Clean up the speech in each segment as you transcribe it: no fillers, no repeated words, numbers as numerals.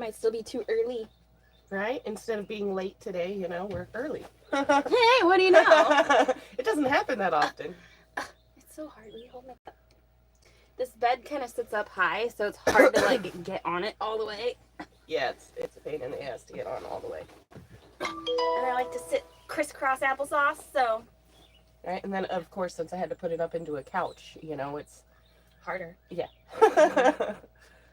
might still be too early. Right? Instead of being late today, you know, we're early. Hey, what do you know? It doesn't happen that often. It's so hard. Will you hold my... This bed kind of sits up high, so it's hard to, like, get on it all the way. Yeah, it's a pain in the ass to get on all the way. And I like to sit crisscross applesauce, so... Right? And then, of course, since I had to put it up into a couch, you know, it's... harder. Yeah.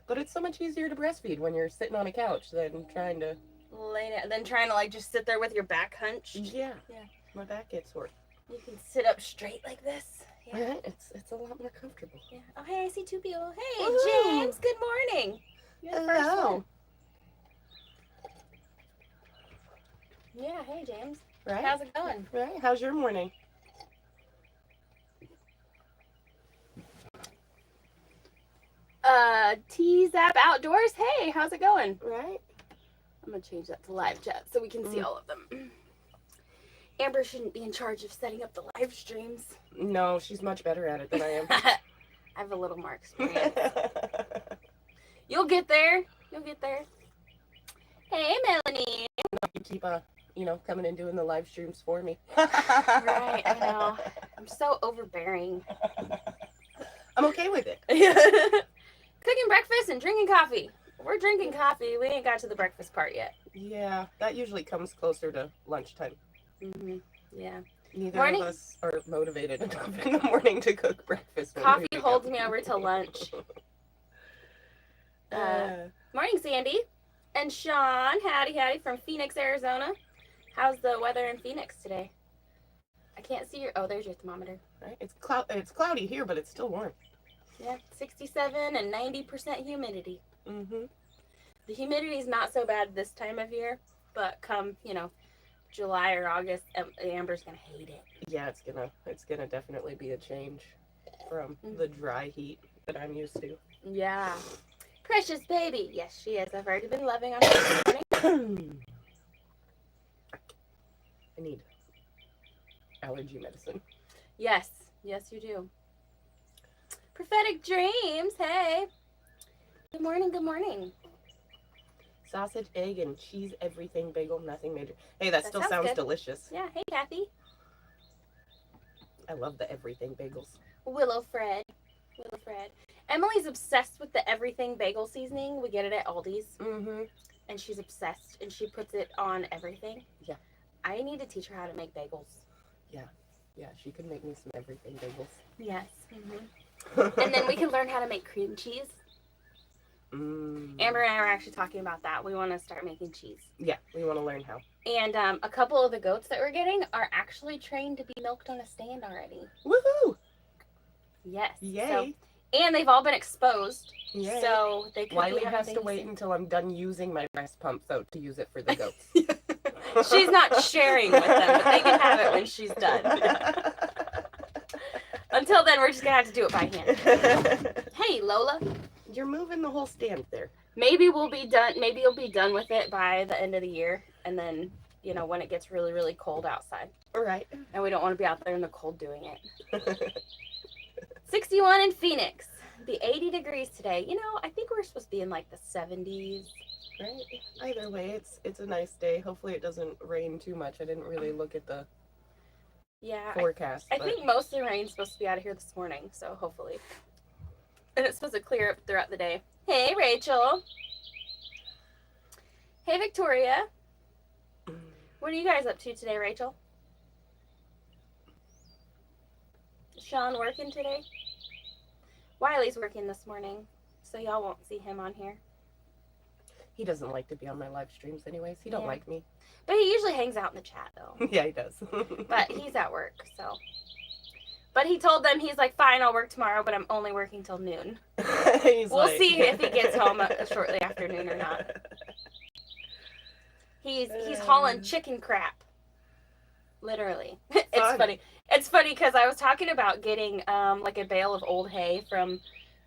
But it's so much easier to breastfeed when you're sitting on a couch than trying to... lay down, then trying to, like, just sit there with your back hunched. Yeah. Yeah. My back gets sore. You can sit up straight like this. Yeah. Right? It's a lot more comfortable. Yeah. Oh, hey, I see two people. Hey, Woo-hoo. James. Good morning. You're the first Hello. one. Yeah. Hey, James. Right? How's it going? Right? How's your morning? Tease App Outdoors. Hey, how's it going? Right? I'm gonna change that to live chat so we can see all of them. Amber shouldn't be in charge of setting up the live streams. No, she's much better at it than I am. I have a little more experience. You'll get there. You'll get there. Hey, Melanie. You keep, coming and doing the live streams for me. Right, I know. I'm so overbearing. I'm okay with it. Cooking breakfast and drinking coffee. We're drinking coffee. We ain't got to the breakfast part yet. Yeah, that usually comes closer to lunchtime. Mm-hmm. Yeah. Neither Morning. of us are motivated enough in the morning to cook breakfast. when Coffee we wake holds up. me over till lunch. Morning, Sandy. And Sean. Howdy from Phoenix, Arizona. How's the weather in Phoenix today? I can't see your... Oh, there's your thermometer. Right? It's cloudy here, but it's still warm. Yeah, 67 and 90% humidity. Mm-hmm. The humidity is not so bad this time of year, but come, July or August, Amber's gonna hate it. Yeah, it's gonna definitely be a change from the dry heat that I'm used to. Yeah. Precious baby. Yes, she is. I've already been loving on her this morning. I need allergy medicine. Yes. Yes, you do. Prophetic Dreams. Hey. Good morning. Good morning. Sausage, egg, and cheese everything bagel, nothing major. Hey, that still sounds sounds good. delicious. Yeah. Hey, Kathy. I love the everything bagels. Willow Fred. Emily's obsessed with the everything bagel seasoning. We get it at Aldi's. Mm-hmm. And she's obsessed. And she puts it on everything. Yeah. I need to teach her how to make bagels. Yeah, she could make me some everything bagels. Yes. Mm-hmm. And then we can learn how to make cream cheese. Amber and I were actually talking about that. We want to start making cheese. Yeah, we want to learn how. And a couple of the goats that we're getting are actually trained to be milked on a stand already. Woohoo! Yes. Yay! So, and they've all been exposed. Yay! So they could Wiley be having has to wait until I'm done using my breast pump, though, to use it for the goats. She's not sharing with them, but they can have it when she's done. Until then, we're just going to have to do it by hand. Hey, Lola. You're moving the whole stand there. Maybe we'll be done. Maybe you'll be done with it by the end of the year. And then, when it gets really, really cold outside. All right. And we don't want to be out there in the cold doing it. 61 in Phoenix. Be 80 degrees today. I think we're supposed to be in like the 70s. Right. Either way, it's a nice day. Hopefully it doesn't rain too much. I didn't really look at the forecast. I think most of the rain's supposed to be out of here this morning, so hopefully. And it's supposed to clear up throughout the day. Hey, Rachel. Hey, Victoria. What are you guys up to today, Rachel? Is Sean working today? Wiley's working this morning, so y'all won't see him on here. He doesn't like to be on my live streams anyways. He don't like me. But he usually hangs out in the chat, though. Yeah, he does. But he's at work, so. But he told them, he's like, fine, I'll work tomorrow, but I'm only working till noon. We'll see if he gets home shortly after noon or not. He's hauling chicken crap. Literally. It's funny. It's funny because I was talking about getting like a bale of old hay from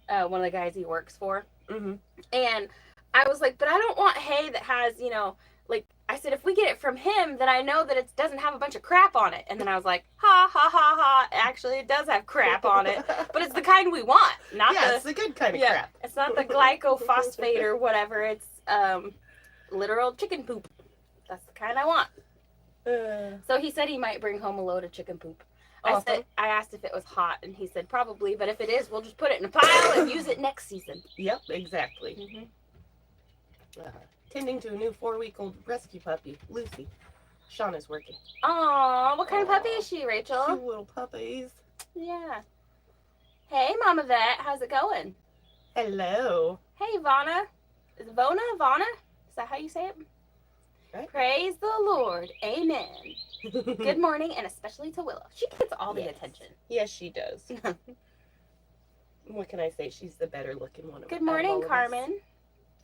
one of the guys he works for. Mm-hmm. And I was like, but I don't want hay that has, like I said, if we get it from him, then I know that it doesn't have a bunch of crap on it. And then I was like, ha, ha, ha, ha. Actually, it does have crap on it. But it's the kind we want. It's the good kind of crap. It's not the glycophosphate or whatever. It's literal chicken poop. That's the kind I want. So he said he might bring home a load of chicken poop. Awesome. I asked if it was hot, and he said probably. But if it is, we'll just put it in a pile and use it next season. Yep, exactly. Tending to a new 4-week-old rescue puppy, Lucy. Shauna's working. Aw, what kind of puppy is she, Rachel? 2 little puppies. Yeah. Hey, Mama Vet, how's it going? Hello. Hey, Vonna. Is it Vonna? Vonna? Is that how you say it? Right. Praise the Lord. Amen. Good morning, and especially to Willow. She gets all the attention. Yes, she does. What can I say? She's the better looking one. Good morning, Carmen.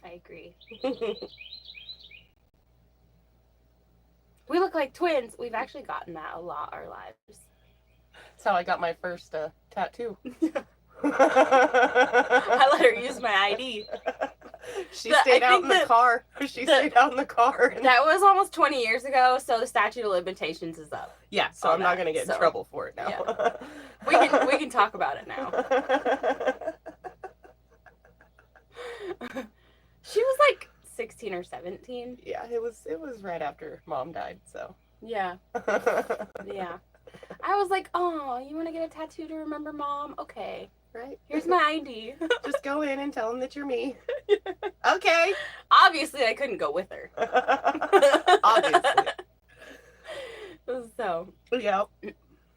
I agree. We look like twins. We've actually gotten that a lot our lives. That's how I got my first tattoo. I let her use my ID. She stayed out in the car. Stayed out in the car. That was almost 20 years ago, so the statute of limitations is up. Yeah, so I'm not going to get in trouble for it now. Yeah. We can talk about it now. She was like 16 or 17. Yeah, it was right after Mom died, so. Yeah. Yeah. I was like, oh, you want to get a tattoo to remember Mom? Okay. Right. Here's my ID. Just go in and tell them that you're me. Okay. Obviously, I couldn't go with her. Obviously. So. Yep.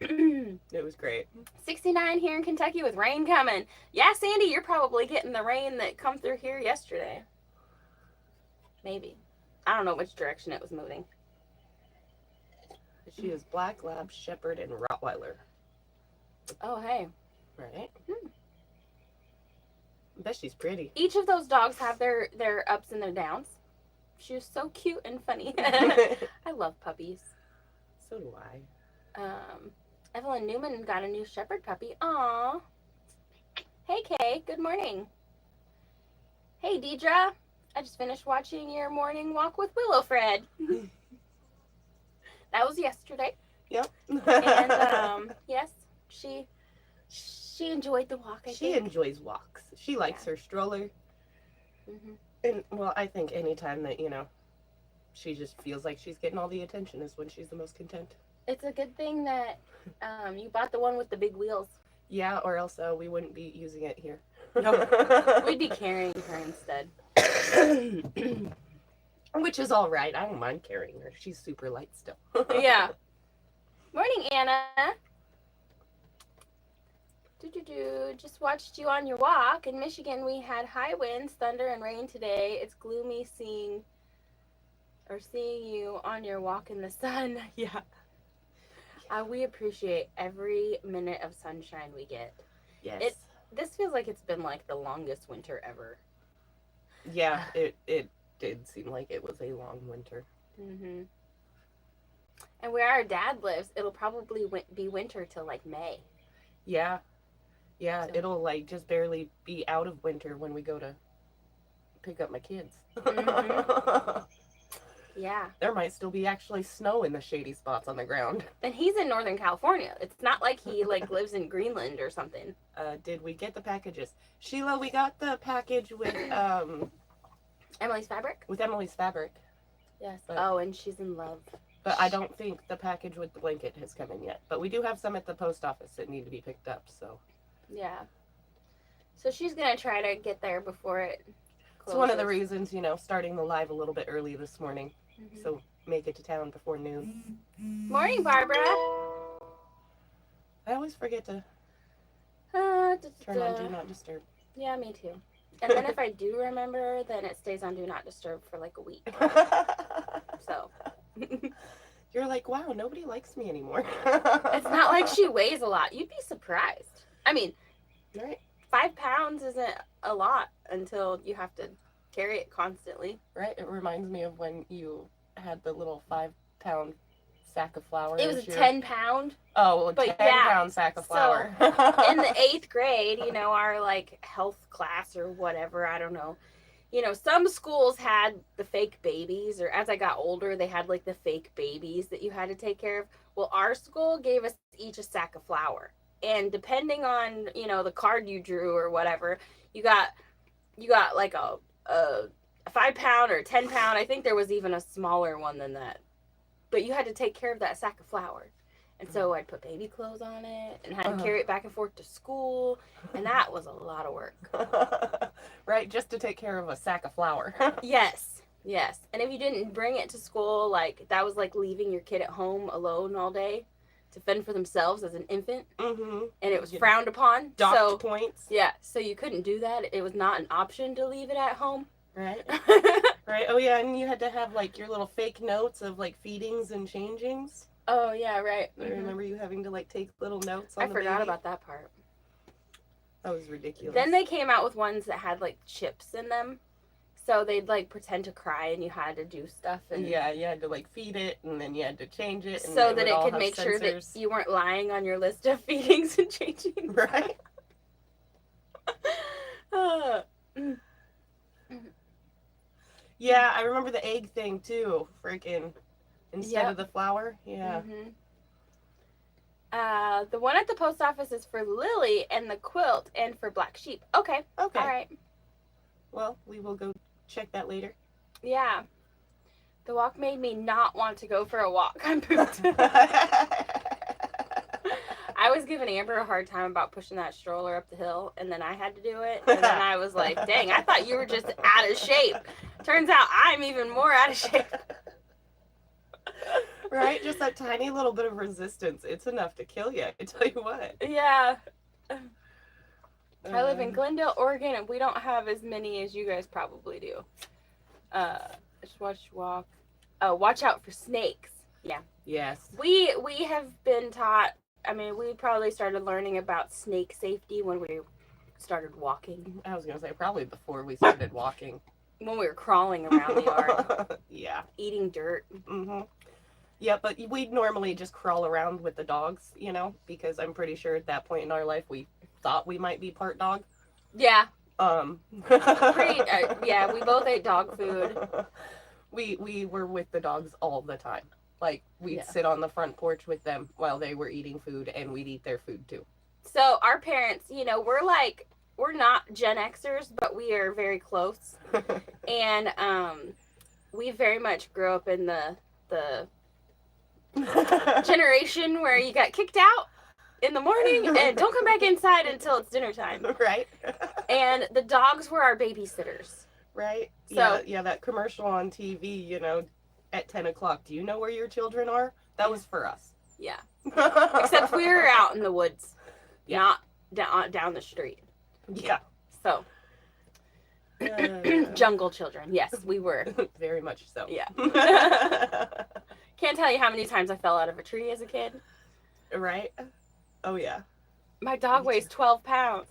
It was great. 69 here in Kentucky with rain coming. Yeah, Sandy, you're probably getting the rain that come through here yesterday. Maybe. I don't know which direction it was moving. She is Black Lab, Shepherd, and Rottweiler. Oh, hey. Right? I bet she's pretty. Each of those dogs have their ups and their downs. She was so cute and funny. I love puppies. So do I. Evelyn Newman got a new shepherd puppy. Aw. Hey, Kay. Good morning. Hey, Deidre. I just finished watching your morning walk with Willow Fred. That was yesterday. Yep. And, yes, she enjoyed the walk, I think. She enjoys walks. She likes her stroller. Mm-hmm. And, well, I think anytime that, she just feels like she's getting all the attention is when she's the most content. It's a good thing that you bought the one with the big wheels. Yeah, or else we wouldn't be using it here. No, we'd be carrying her instead. Which is all right. I don't mind carrying her. She's super light still. Yeah. Morning, Anna. Just watched you on your walk. In Michigan, we had high winds, thunder, and rain today. It's gloomy seeing you on your walk in the sun. Yeah. We appreciate every minute of sunshine we get. Yes. This feels like it's been like the longest winter ever. Yeah, it did seem like it was a long winter. Mm-hmm. And where our dad lives, it'll probably be winter till like May. Yeah. Yeah, so. It'll like just barely be out of winter when we go to pick up my kids. Mm-hmm. Yeah. There might still be actually snow in the shady spots on the ground. And he's in Northern California. It's not like he lives in Greenland or something. Did we get the packages? Sheila, we got the package with Emily's Fabric? With Emily's Fabric. Yes. And she's in love. But I don't think the package with the blanket has come in yet. But we do have some at the post office that need to be picked up, so. Yeah. So she's going to try to get there before it closes. It's one of the reasons, starting the live a little bit early this morning. Mm-hmm. So make it to town before noon. Morning, Barbara. I always forget to turn on Do Not Disturb. Yeah, me too. And then if I do remember, then it stays on Do Not Disturb for like a week. So. You're like, wow, nobody likes me anymore. It's not like she weighs a lot. You'd be surprised. I mean, right? 5 pounds isn't a lot until you have to carry it constantly. Right? It reminds me of when you had the little 5-pound sack of flour. It was a 10-pound. Oh, but 10-pound sack of flour. So in the 8th grade, our like health class or whatever, I don't know, you know, some schools had the fake babies, or as I got older, they had like the fake babies that you had to take care of. Well, our school gave us each a sack of flour. And depending on, you know, the card you drew or whatever, you got like a 5 pound or 10 pound. I think there was even a smaller one than that. But you had to take care of that sack of flour. And so I'd put baby clothes on it and had to carry it back and forth to school. And that was a lot of work. Right, just to take care of a sack of flour. Yes, yes. And if you didn't bring it to school, like, that was like leaving your kid at home alone all day to fend for themselves as an infant. Mm-hmm. And it was frowned upon. Docked points. Yeah, so you couldn't do that. It was not an option to leave it at home. Right. Right. Oh, yeah, and you had to have, like, your little fake notes of, like, feedings and changings. Oh, yeah, right. I remember you having to, like, take little notes on the baby. I forgot about that part. That was ridiculous. Then they came out with ones that had, like, chips in them. So they'd, like, pretend to cry and you had to do stuff. And yeah, you had to, like, feed it and then you had to change it. And so that it could make sure that you weren't lying on your list of feedings and changing. Right. Yeah, I remember the egg thing, too. Freaking. Instead of the flour. Yeah. Mm-hmm. The one at the post office is for Lily and the quilt and for Black Sheep. Okay. Okay. All right. Well, we will go check that later. Yeah. The walk made me not want to go for a walk. I'm pooped. I was giving Amber a hard time about pushing that stroller up the hill, and then I had to do it. And then I was like, dang, I thought you were just out of shape. Turns out I'm even more out of shape. Right? Just that tiny little bit of resistance. It's enough to kill you, I tell you what. Yeah. I live in Glendale, Oregon, and we don't have as many as you guys probably do. Just walk. Oh, watch out for snakes. Yeah. Yes. We have been taught, I mean, we probably started learning about snake safety when we started walking. I was going to say, probably before we started walking. When we were crawling around the yard. Yeah. Eating dirt. Mm-hmm. Yeah, but we'd normally just crawl around with the dogs, you know, because I'm pretty sure at that point in our life we thought we might be part dog. Yeah. Yeah, we both ate dog food. We were with the dogs all the time. Like, we'd sit on the front porch with them while they were eating food, and we'd eat their food too. So our parents, you know, we're not Gen Xers, but we are very close. And we very much grew up in the generation where you got kicked out in the morning and don't come back inside until it's dinner time. Right. And the dogs were our babysitters. Right. So, yeah, that commercial on TV, you know, at 10 o'clock. Do you know where your children are? That was for us. Yeah. Except we were out in the woods, not down the street. Yeah. So, jungle children. Yes, we were. Very much so. Yeah. Can't tell you how many times I fell out of a tree as a kid. Right? Oh, yeah. My dog weighs 12 pounds.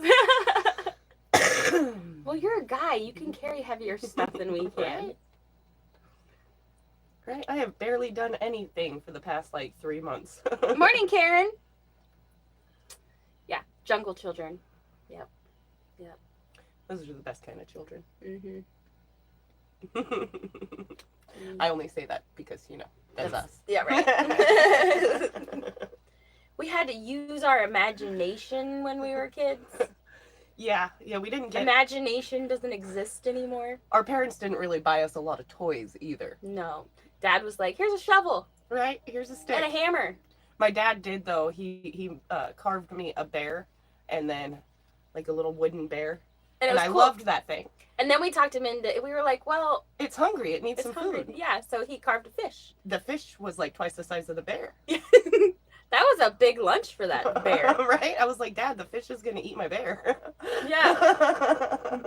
Well, you're a guy. You can carry heavier stuff than we can. Right? I have barely done anything for the past, 3 months. Morning, Karen. Yeah, jungle children. Yep. Those are the best kind of children. Mm-hmm. I only say that because, you know, that's us. Yeah, right. We had to use our imagination when we were kids. Yeah, we didn't get... Imagination doesn't exist anymore. Our parents didn't really buy us a lot of toys either. No. Dad was like, here's a shovel. Right, here's a stick. And a hammer. My dad did, though. He carved me a bear and then, a little wooden bear. And I loved that thing. And then we talked him into, we were like, well... It's hungry. It needs some food. Yeah, so he carved a fish. The fish was twice the size of the bear. That was a big lunch for that bear. Right? I was like, Dad, the fish is going to eat my bear. Yeah.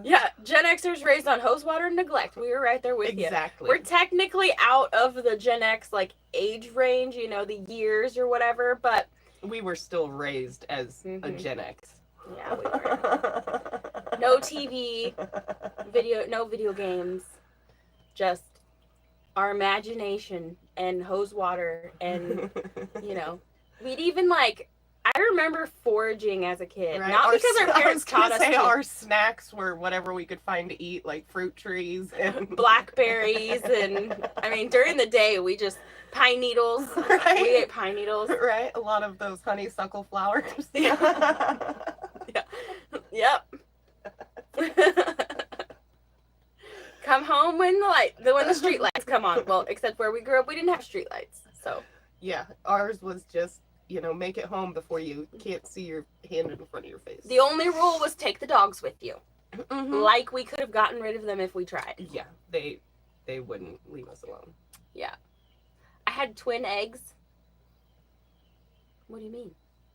Yeah, Gen Xers raised on hose water and neglect. We were right there with you. Exactly. We're technically out of the Gen X, age range, you know, the years or whatever, but... We were still raised as a Gen X. Yeah, we were. No TV, no video games, just our imagination and hose water and, you know, we'd even I I remember foraging as a kid. Right. Not because our parents taught us to. Our snacks were whatever we could find to eat, like fruit trees and blackberries. And, I mean, during the day, we just, pine needles. Right. We ate pine needles. Right. A lot of those honeysuckle flowers. Yeah. Yep. Come home when the street lights come on. Well, except where we grew up, we didn't have street lights. So. Yeah, ours was just, make it home before you can't see your hand in front of your face. The only rule was take the dogs with you. Mm-hmm. Like we could have gotten rid of them if we tried. Yeah, they wouldn't leave us alone. Yeah. I had twin eggs. What do you mean?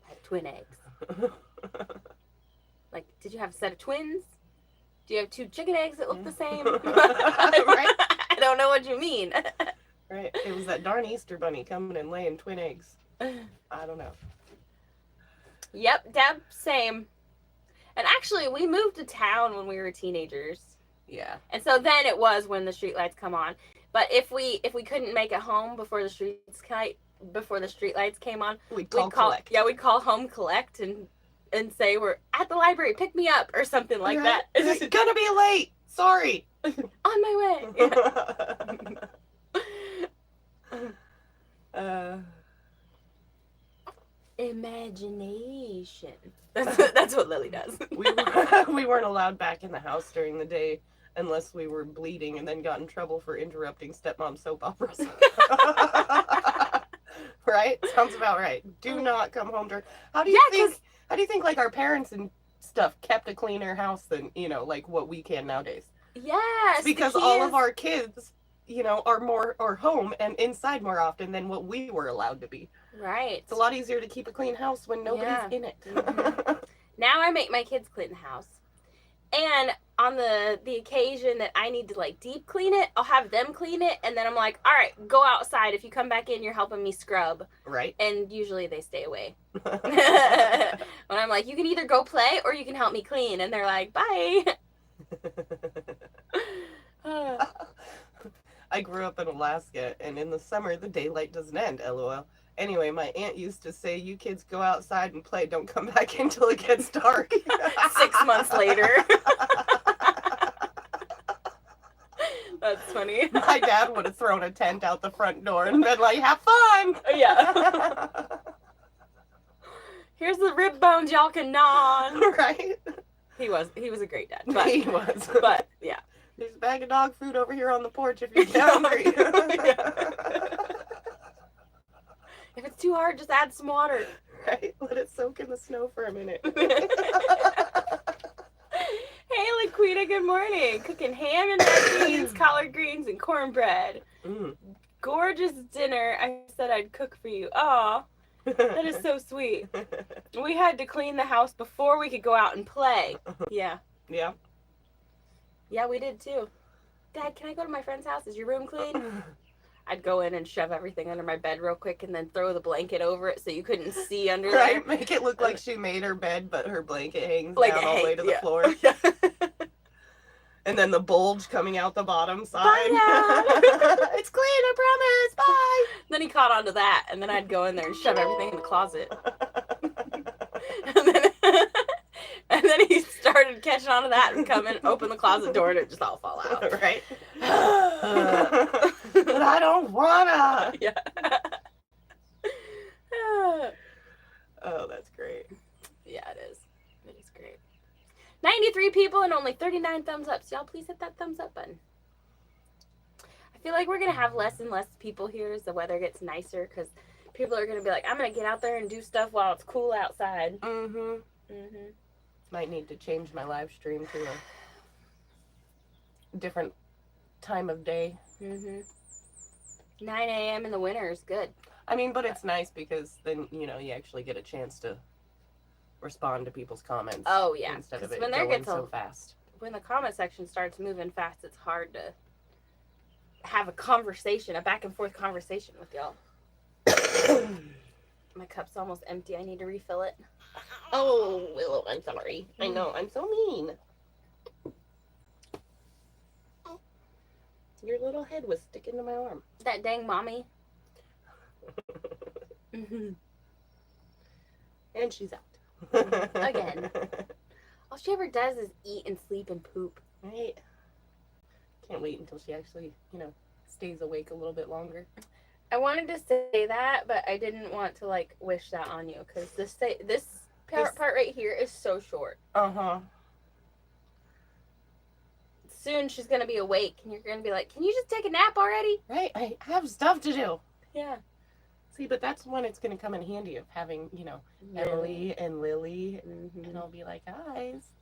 I had twin eggs. Like, did you have a set of twins? Do you have 2 chicken eggs that look the same? Right? I don't know what you mean. Right. It was that darn Easter bunny coming and laying twin eggs. I don't know. Yep, Deb, same. And actually, we moved to town when we were teenagers. Yeah. And so then it was when the streetlights come on. But if we couldn't make it home before the streetlights came on, we'd call collect. Yeah, we'd call home collect and say we're at the library, pick me up or something like that. It's gonna be late. Sorry. On my way. Yeah. Imagination. That's what Lily does. We weren't allowed back in the house during the day unless we were bleeding, and then got in trouble for interrupting stepmom soap operas. Right? Sounds about right. Do not come home during. How do you think like our parents and stuff kept a cleaner house than like what we can nowadays? Yes. Because all of our kids, are home and inside more often than what we were allowed to be. Right. It's a lot easier to keep a clean house when nobody's in it. Mm-hmm. Now I make my kids clean the house. And on the occasion that I need to deep clean it, I'll have them clean it, and then I'm like, all right, go outside. If you come back in, you're helping me scrub. Right. And usually they stay away. When I'm like, you can either go play or you can help me clean. And they're like, bye. I grew up in Alaska, and in the summer, the daylight doesn't end, LOL. Anyway, my aunt used to say, you kids go outside and play, don't come back until it gets dark. 6 months later. That's funny. My dad would have thrown a tent out the front door and been like, have fun! Yeah. Here's the rib bones y'all can gnaw on. Right? He was a great dad. But, he was. But, yeah. There's a bag of dog food over here on the porch if you're hungry. If it's too hard, just add some water. Right? Let it soak in the snow for a minute. Hey, Laquita, good morning. Cooking ham and red beans, collard greens, and cornbread. Gorgeous dinner. I said I'd cook for you. Aw, that is so sweet. We had to clean the house before we could go out and play. Yeah. Yeah. Yeah, we did too. Dad, can I go to my friend's house? Is your room clean? I'd go in and shove everything under my bed real quick and then throw the blanket over it so you couldn't see under there. Right, make it look like she made her bed, but her blanket hangs down all the way to the floor. And then the bulge coming out the bottom side. Bye, It's clean, I promise. Bye. Then he caught on to that, and then I'd go in there and shove everything in the closet. And then he started catching on to that and come in, open the closet door, and it just all fall out. Right? But I don't wanna. Yeah. Oh, that's great. Yeah, it is. It is great. 93 people and only 39 thumbs up. So y'all please hit that thumbs up button. I feel like we're going to have less and less people here as the weather gets nicer because people are going to be like, I'm going to get out there and do stuff while it's cool outside. Mm-hmm. Mm-hmm. Might need to change my live stream to a different time of day. Mm-hmm. 9 a.m. in the winter is good. I mean, but it's nice because then, you actually get a chance to respond to people's comments. Oh, yeah. Instead of it when going so fast. When the comment section starts moving fast, it's hard to have a conversation, a back and forth conversation with y'all. My cup's almost empty. I need to refill it. Oh, Willow, I'm sorry. I know, I'm so mean. Your little head was sticking to my arm. That dang mommy. And she's out. Again. All she ever does is eat and sleep and poop. Right. Can't wait until she actually, stays awake a little bit longer. I wanted to say that, but I didn't want to like wish that on you because this part right here is so short. Uh-huh. Soon she's gonna be awake, and you're gonna be like, "Can you just take a nap already?" Right. I have stuff to do. Yeah. See, but that's when it's gonna come in handy of having, Emily and Lily, Mm-hmm. and I'll be like, guys,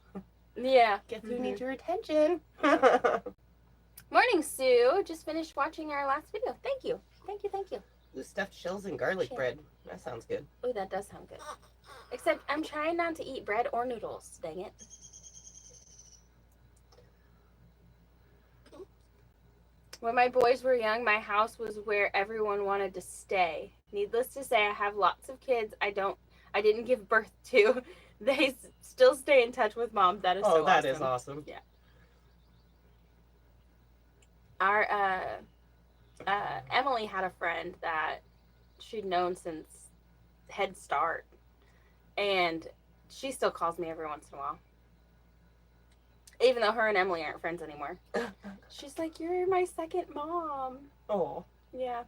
Yeah. guess who needs your attention? Morning, Sue. Just finished watching our last video. Thank you. Thank you. Thank you. Ooh, stuffed shells and garlic bread. That sounds good. Oh, that does sound good. Except I'm trying not to eat bread or noodles. Dang it. When my boys were young, my house was where everyone wanted to stay. Needless to say, I have lots of kids I didn't give birth to. They still stay in touch with mom. That is so awesome. Oh, that is awesome. Yeah. Our Emily had a friend that she'd known since Head Start, and she still calls me every once in a while. Even though her and Emily aren't friends anymore. She's like, "You're my second mom." Oh. Yeah.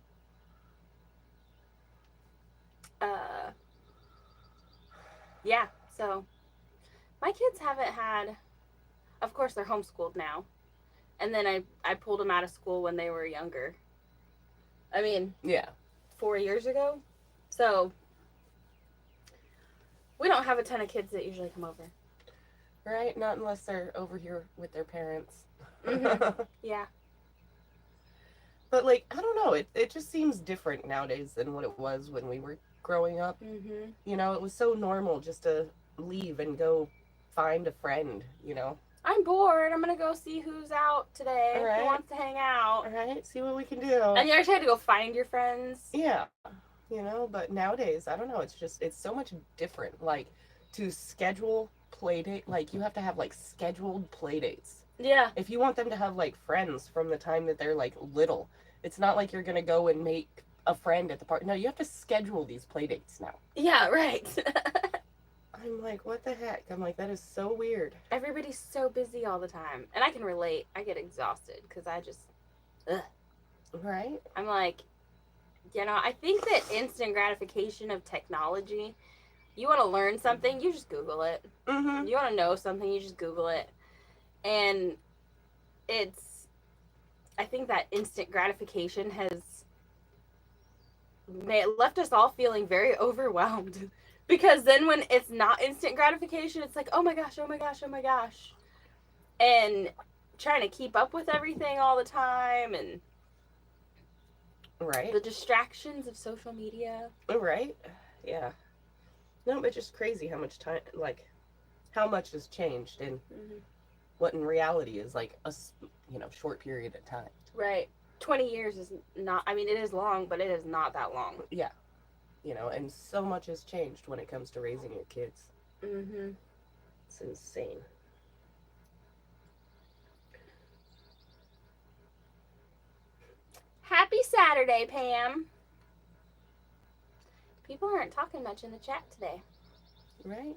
Yeah, so my kids haven't had, of course they're homeschooled now. And then I pulled them out of school when they were younger. I mean, yeah, 4 years ago. So we don't have a ton of kids that usually come over. Right? Not unless they're over here with their parents. Mm-hmm. Yeah. But, like, I don't know. It just seems different nowadays than what it was when we were growing up. Mm-hmm. It was so normal just to leave and go find a friend, I'm bored. I'm going to go see who's out today. Right. Who wants to hang out. All right, see what we can do. And you actually had to go find your friends. Yeah. But nowadays, I don't know. It's so much different. Like, to schedule play date, like, you have to have, like, scheduled play dates. Yeah. If you want them to have, like, friends from the time that they're, like, little, it's not like you're going to go and make a friend at the park. No, you have to schedule these play dates now. Yeah, right. I'm like, what the heck? I'm like, that is so weird. Everybody's so busy all the time. And I can relate. I get exhausted because I just, ugh. Right? I'm like, I think that instant gratification of technology, you want to learn something, you just Google it. Mm-hmm. You want to know something, you just Google it. And I think that instant gratification has left us all feeling very overwhelmed. Because then when it's not instant gratification, it's like, oh my gosh, oh my gosh, oh my gosh. And trying to keep up with everything all the time and right. The distractions of social media. Right. Yeah. No, but just crazy how much time, like, how much has changed and what in reality is like a, short period of time. Right. 20 years is not, I mean, it is long, but it is not that long. Yeah. And so much has changed when it comes to raising your kids. Mm-hmm. It's insane. Happy Saturday, Pam. People aren't talking much in the chat today. Right?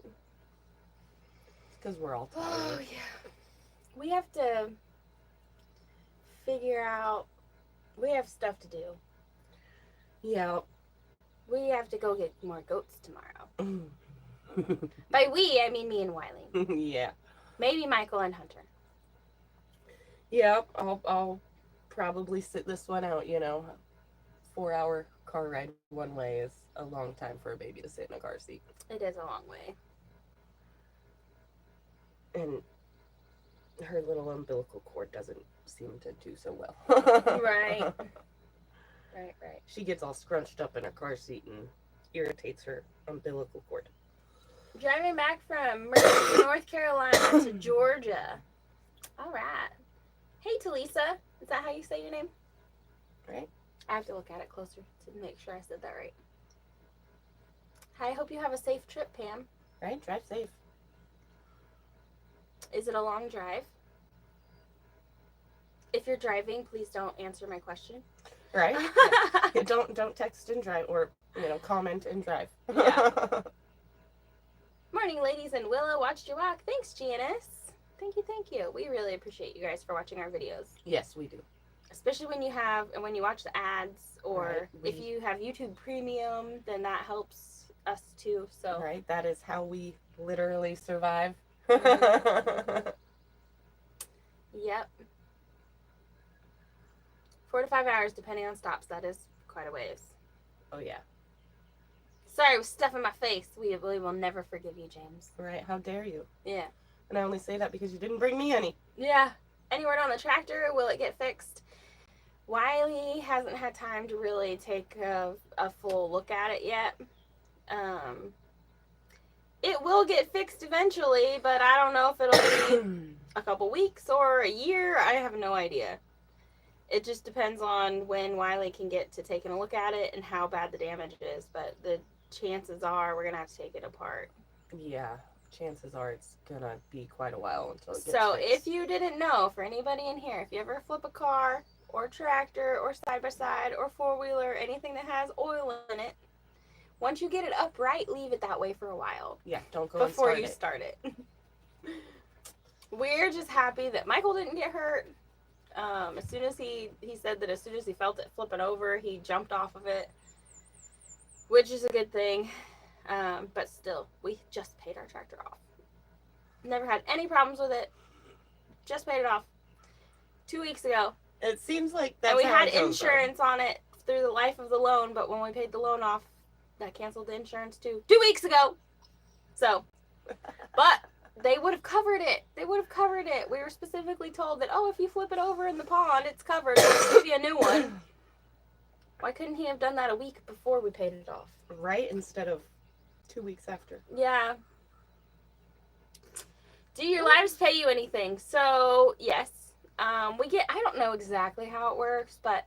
Because we're all tired. Oh, yeah. We have to figure out, we have stuff to do. Yeah. We have to go get more goats tomorrow. By we, I mean me and Wiley. Yeah. Maybe Michael and Hunter. Yeah, I'll probably sit this one out, 4-hour car ride one way is a long time for a baby to sit in a car seat. It is a long way. And her little umbilical cord doesn't seem to do so well. Right. Right. She gets all scrunched up in her car seat and irritates her umbilical cord. Driving back from Murphy, North Carolina to Georgia. All right. Hey, Talisa. Is that how you say your name? Right. I have to look at it closer to make sure I said that right. Hi, hope you have a safe trip, Pam. Right? Drive safe. Is it a long drive? If you're driving, please don't answer my question. Right? Yeah. Don't text and drive or, comment and drive. Yeah. Morning, ladies, and Willow. Watched your walk. Thanks, Janice. Thank you. We really appreciate you guys for watching our videos. Yes, we do. Especially when you watch the ads, or if you have YouTube Premium, then that helps us too. So right, that is how we literally survive. Yep. 4 to 5 hours, depending on stops. That is quite a ways. Oh yeah. Sorry, with stuff in my face. We will never forgive you, James. Right? How dare you? Yeah. And I only say that because you didn't bring me any. Yeah. Any word on the tractor? Will it get fixed? Wiley hasn't had time to really take a full look at it yet. It will get fixed eventually, but I don't know if it'll be a couple weeks or a year. I have no idea. It just depends on when Wiley can get to taking a look at it and how bad the damage is. But the chances are we're going to have to take it apart. Yeah, chances are it's going to be quite a while until it gets So fixed. if you didn't know, for anybody in here, if you ever flip a car or tractor or side-by-side or four-wheeler, anything that has oil in it, once you get it upright, leave it that way for a while. Yeah, don't go before you start it. We're just happy that Michael didn't get hurt. As soon as he said that as soon as he felt it flipping over, he jumped off of it, which is a good thing. But still, we just paid our tractor off. Never had any problems with it. Just paid it off 2 weeks ago. It seems like that's and we how had it goes, insurance on it through the life of the loan, but when we paid the loan off, that canceled the insurance too 2 weeks ago. So, but they would have covered it. We were specifically told that, if you flip it over in the pond, it's covered. We'll give you a new one. Why couldn't he have done that a week before we paid it off? Right? Instead of 2 weeks after. Yeah. Do your lives pay you anything? So, yes. We get, I don't know exactly how it works, but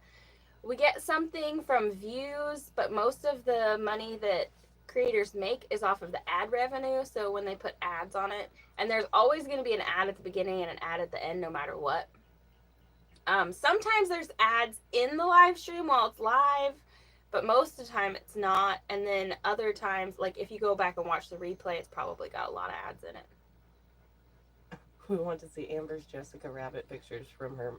we get something from views, but most of the money that creators make is off of the ad revenue. So when they put ads on it, and there's always going to be an ad at the beginning and an ad at the end, no matter what. Sometimes there's ads in the live stream while it's live, but most of the time it's not. And then other times, like if you go back and watch the replay, it's probably got a lot of ads in it. We want to see Amber's Jessica Rabbit pictures from her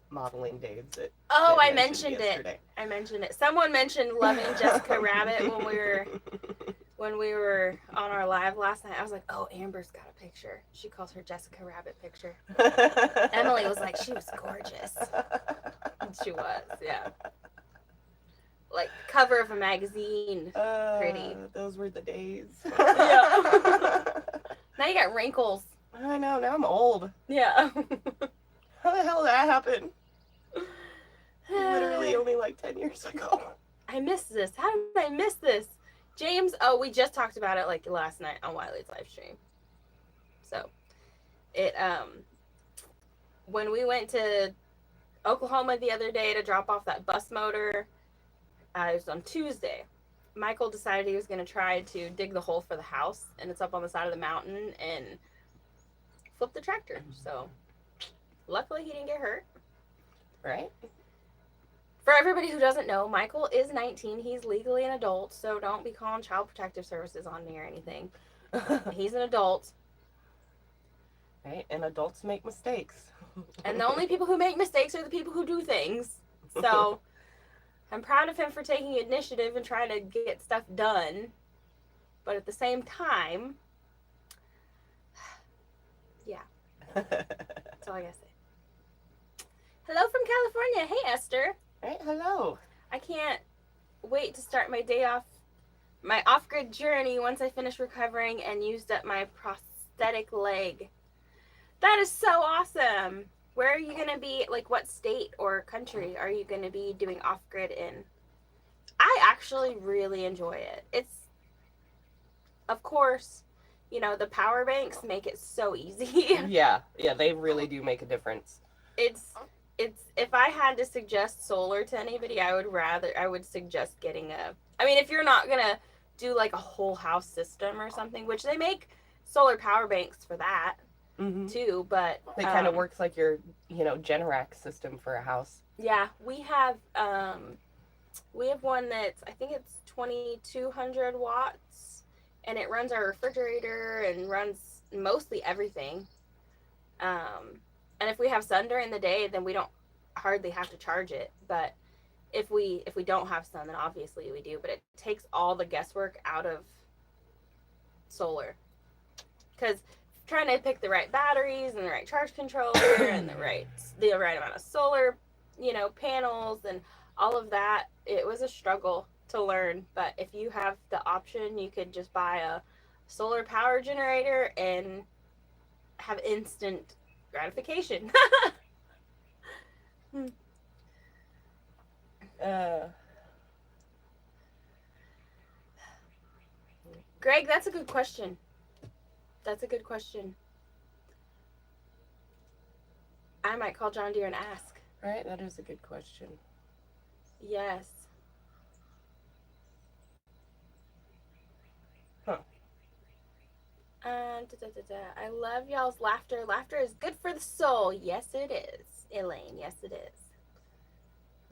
modeling days. I mentioned it. Someone mentioned loving Jessica Rabbit when we were on our live last night. I was like, Amber's got a picture. She calls her Jessica Rabbit picture. Emily was like, she was gorgeous. And she was, yeah. Like cover of a magazine. Pretty. Those were the days. Yeah. Now you got wrinkles. I know, now I'm old. Yeah. How the hell did that happen? Literally only like 10 years ago. I missed this. How did I miss this? James, we just talked about it like last night on Wiley's live stream. So, when we went to Oklahoma the other day to drop off that bus motor, it was on Tuesday. Michael decided he was going to try to dig the hole for the house, and it's up on the side of the mountain, and flip the tractor. So, luckily he didn't get hurt. Right? For everybody who doesn't know, Michael is 19. He's legally an adult, so don't be calling Child Protective Services on me or anything. He's an adult. Right? And adults make mistakes. And the only people who make mistakes are the people who do things. So, I'm proud of him for taking initiative and trying to get stuff done. But at the same time, yeah. That's all I gotta say. Hello from California. Hey, Esther. Right? Hello. I can't wait to start my day off, my off-grid journey once I finish recovering and used up my prosthetic leg. That is so awesome. Where are you going to be, like what state or country are you going to be doing off-grid in? I actually really enjoy it. It's, of course, the power banks make it so easy. Yeah, they really do make a difference. It's if I had to suggest solar to anybody, I would suggest getting if you're not gonna do like a whole house system or something, which they make solar power banks for that too, but it kind of works like your Generac system for a house. Yeah, we have one that's, I think it's 2200 watts, and it runs our refrigerator and runs mostly everything. And if we have sun during the day, then we don't hardly have to charge it. But if we don't have sun, then obviously we do. But it takes all the guesswork out of solar, because trying to pick the right batteries and the right charge controller and the right amount of solar, panels and all of that, it was a struggle to learn. But if you have the option, you could just buy a solar power generator and have instant gratification. Greg, that's a good question. I might call John Deere and ask. Right, that is a good question. Yes. Huh. I love y'all's laughter. Laughter is good for the soul. Yes, it is. Elaine, yes, it is.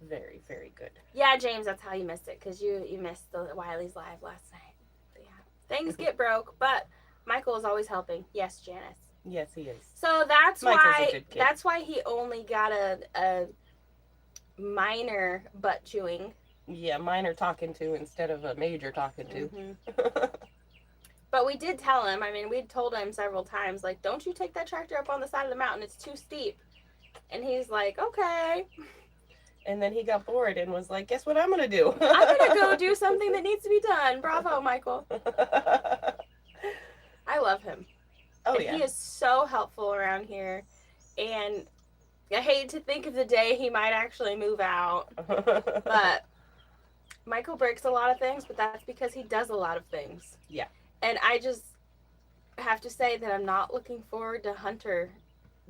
Very, very good. Yeah, James, that's how you missed it, because you missed the Wiley's Live last night. But yeah. Things get broke, but Michael is always helping. Yes, Janice. Yes, he is. So that's Michael's why he only got a minor butt chewing. Yeah, minor talking to instead of a major talking to. Mm-hmm. But we did tell him, we'd told him several times, like, don't you take that tractor up on the side of the mountain, it's too steep. And he's like, okay. And then he got bored and was like, guess what I'm going to do? I'm going to go do something that needs to be done. Bravo, Michael. I love him. Oh, and yeah. He is so helpful around here. And I hate to think of the day he might actually move out. But Michael breaks a lot of things, but that's because he does a lot of things. Yeah. And I just have to say that I'm not looking forward to Hunter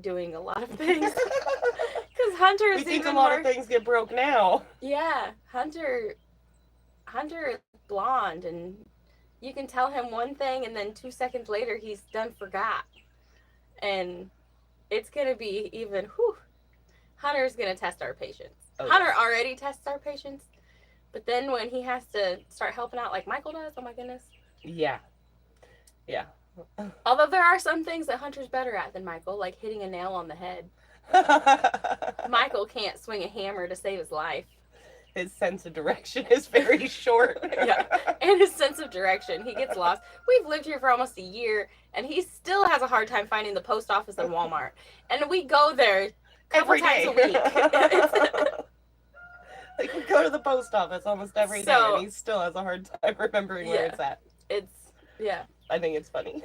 doing a lot of things. Because Hunter is we think a lot of things get broke now. Yeah. Hunter is blonde, and you can tell him one thing, and then 2 seconds later, he's done forgot. And it's going to be even, Hunter's going to test our patience. Oh, Hunter already tests our patience. But then when he has to start helping out like Michael does, oh my goodness. Yeah. Yeah. Although there are some things that Hunter's better at than Michael, like hitting a nail on the head. Michael can't swing a hammer to save his life. His sense of direction is very short. Yeah, and his sense of direction. He gets lost. We've lived here for almost a year, and he still has a hard time finding the post office and Walmart. And we go there a couple times a week. Like, we go to the post office almost every day, and he still has a hard time remembering where it's at. Yeah. I think it's funny.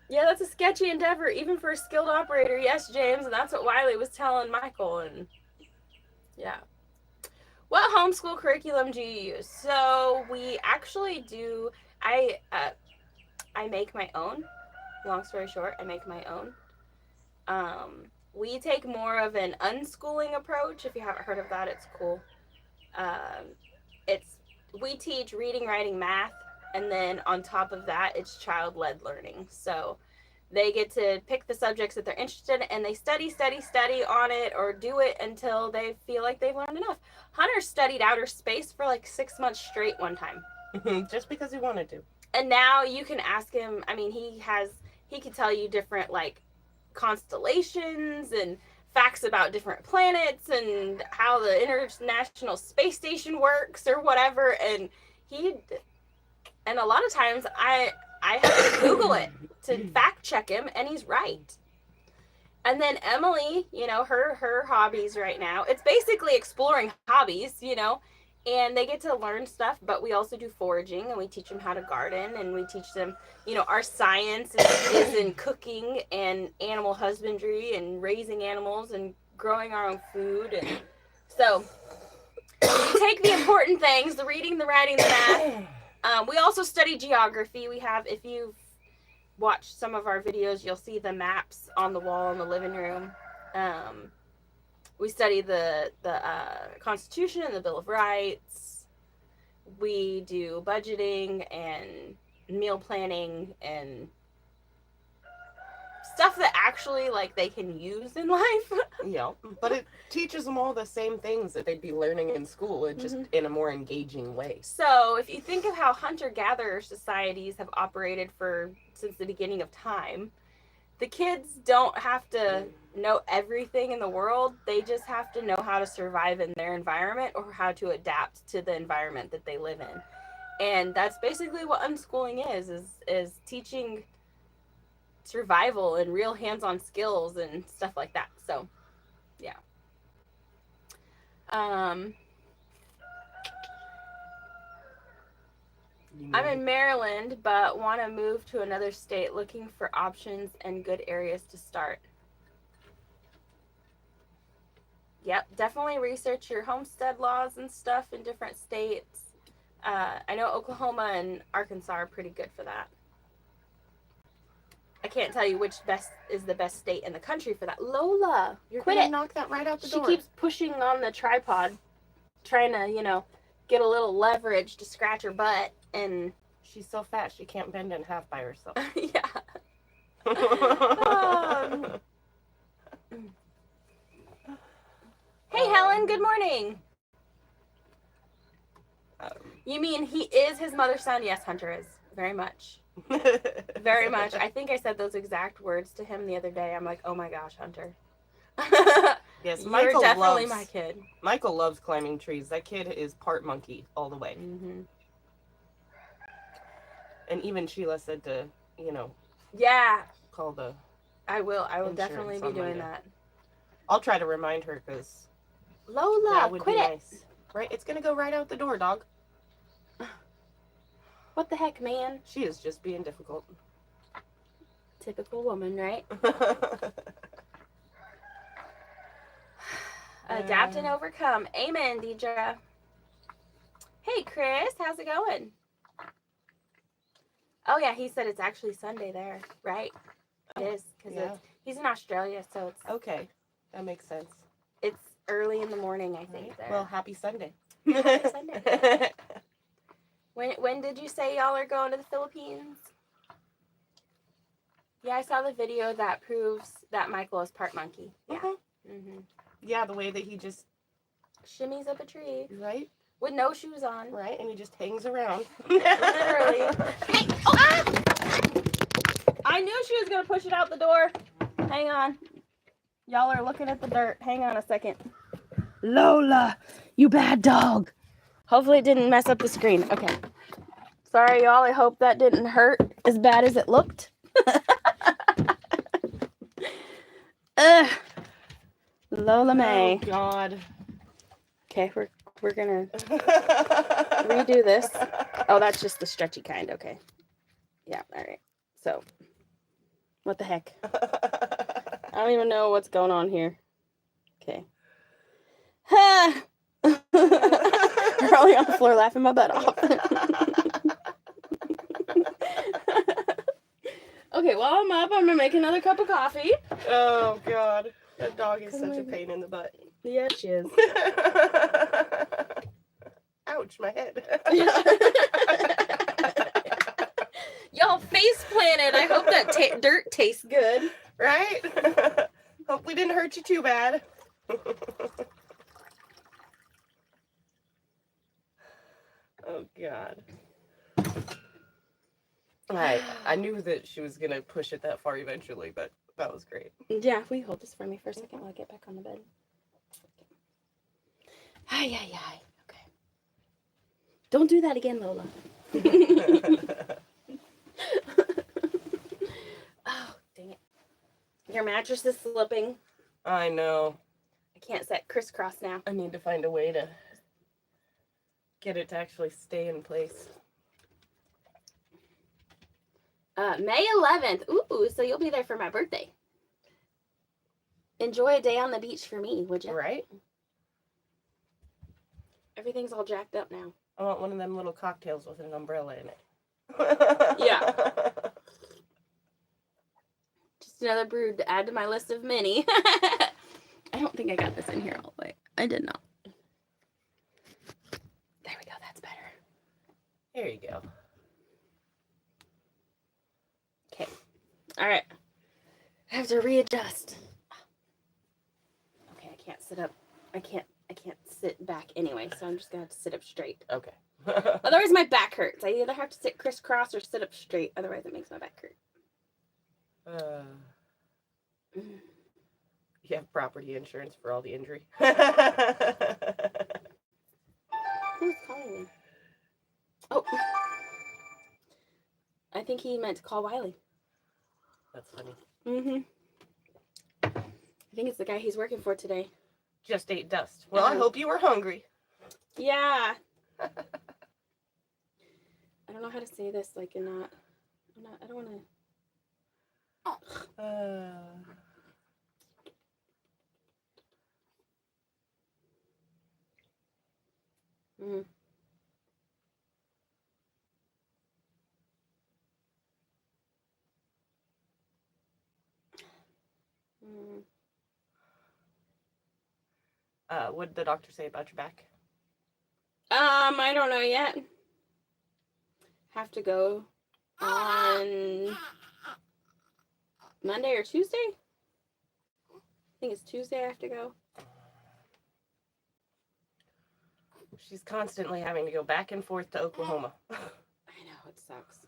Yeah, that's a sketchy endeavor, even for a skilled operator. Yes, James, and that's what Wiley was telling Michael. And yeah. What homeschool curriculum do you use? So we actually do. I make my own. Long story short, I make my own. We take more of an unschooling approach. If you haven't heard of that, it's cool. We teach reading, writing, math, and then on top of that, it's child-led learning. So they get to pick the subjects that they're interested in, and they study on it, or do it until they feel like they've learned enough. Hunter studied outer space for like 6 months straight one time. Just because he wanted to. And now you can ask him, he can tell you different like constellations and facts about different planets and how the International Space Station works or whatever, and a lot of times I have to Google it to fact check him, and he's right. And then Emily, her hobbies right now, it's basically exploring hobbies, and they get to learn stuff, but we also do foraging, and we teach them how to garden, and we teach them, our science is in cooking and animal husbandry and raising animals and growing our own food. And so we take the important things, the reading, the writing, the math. We also study geography. If you've watched some of our videos, you'll see the maps on the wall in the living room. We study the Constitution and the Bill of Rights. We do budgeting and meal planning and stuff that actually, like, they can use in life. Yeah, but it teaches them all the same things that they'd be learning in school, and just in a more engaging way. So if you think of how hunter-gatherer societies have operated since the beginning of time, the kids don't have to know everything in the world. They just have to know how to survive in their environment or how to adapt to the environment that they live in. And that's basically what unschooling is teaching survival and real hands-on skills and stuff like that. So, yeah. I'm in Maryland, but want to move to another state, looking for options and good areas to start. Yep, definitely research your homestead laws and stuff in different states. I know Oklahoma and Arkansas are pretty good for that. I can't tell you which is the best state in the country for that. Lola, You're quit gonna it. knock that right out the door. She keeps pushing on the tripod, trying to, get a little leverage to scratch her butt, and she's so fat she can't bend in half by herself. Yeah. Hey, Helen, good morning. You mean he is his mother's son? Yes, Hunter is. Very much. Very much. I think I said those exact words to him the other day. I'm like, oh my gosh, Hunter. Yes, You're definitely my kid. Michael loves climbing trees. That kid is part monkey all the way. Mm-hmm. And even Sheila said to, yeah, call the I will definitely be doing that. I'll try to remind her, because Lola, that would quit be it. Nice. Right? It's going to go right out the door, dog. What the heck, man? She is just being difficult. Typical woman, right? Adapt and overcome. Amen, Deidre. Hey, Chris, how's it going? Oh, yeah, he said it's actually Sunday there, right? It is, because he's in Australia, so it's... Okay, that makes sense. It's early in the morning, I think, right. there. Well, happy Sunday. Happy Sunday. When did you say y'all are going to the Philippines? Yeah, I saw the video that proves that Michael is part monkey. Yeah. Mm-hmm. Yeah, the way that he just... shimmies up a tree. Right? With no shoes on. Right, and he just hangs around. Literally. Hey! Oh, ah! I knew she was going to push it out the door. Hang on. Y'all are looking at the dirt. Hang on a second. Lola, you bad dog. Hopefully it didn't mess up the screen. Okay. Sorry, y'all. I hope that didn't hurt as bad as it looked. Lola May. Oh, God. Okay, we're gonna redo this. Oh, that's just the stretchy kind. Okay. Yeah, all right. So, what the heck? I don't even know what's going on here. Okay. Probably on the floor laughing my butt off. Okay, while I'm up, I'm gonna make another cup of coffee. Oh, God. That dog is such a pain in the butt. Yeah, she is. Ouch, my head. Y'all face planted. I hope that dirt tastes good. Right? Hope we didn't hurt you too bad. Oh, God. I knew that she was going to push it that far eventually, but that was great. Yeah, will you hold this for me for a second while I get back on the bed? Hi. Okay. Don't do that again, Lola. Oh, dang it. Your mattress is slipping. I know. I can't set crisscross now. I need to find a way to get it to actually stay in place. May 11th. Ooh, so you'll be there for my birthday. Enjoy a day on the beach for me, would you? Right? Everything's all jacked up now. I want one of them little cocktails with an umbrella in it. Yeah. Just another brew to add to my list of many. I don't think I got this in here all the way. I did not. There we go. That's better. There you go. Okay. All right. I have to readjust. Okay, I can't sit up. I can't sit back anyway, so I'm just gonna have to sit up straight. Okay. Otherwise my back hurts. I either have to sit crisscross or sit up straight, otherwise it makes my back hurt. You have property insurance for all the injury. Who's calling me? Oh. I think he meant to call Wiley. That's funny. I think it's the guy he's working for today. Just ate dust. Well, I hope you were hungry. Yeah. I don't know how to say this, like, I don't want to. What did the doctor say about your back? I don't know yet. Have to go on Monday or Tuesday? I think it's Tuesday I have to go. She's constantly having to go back and forth to Oklahoma. I know, it sucks.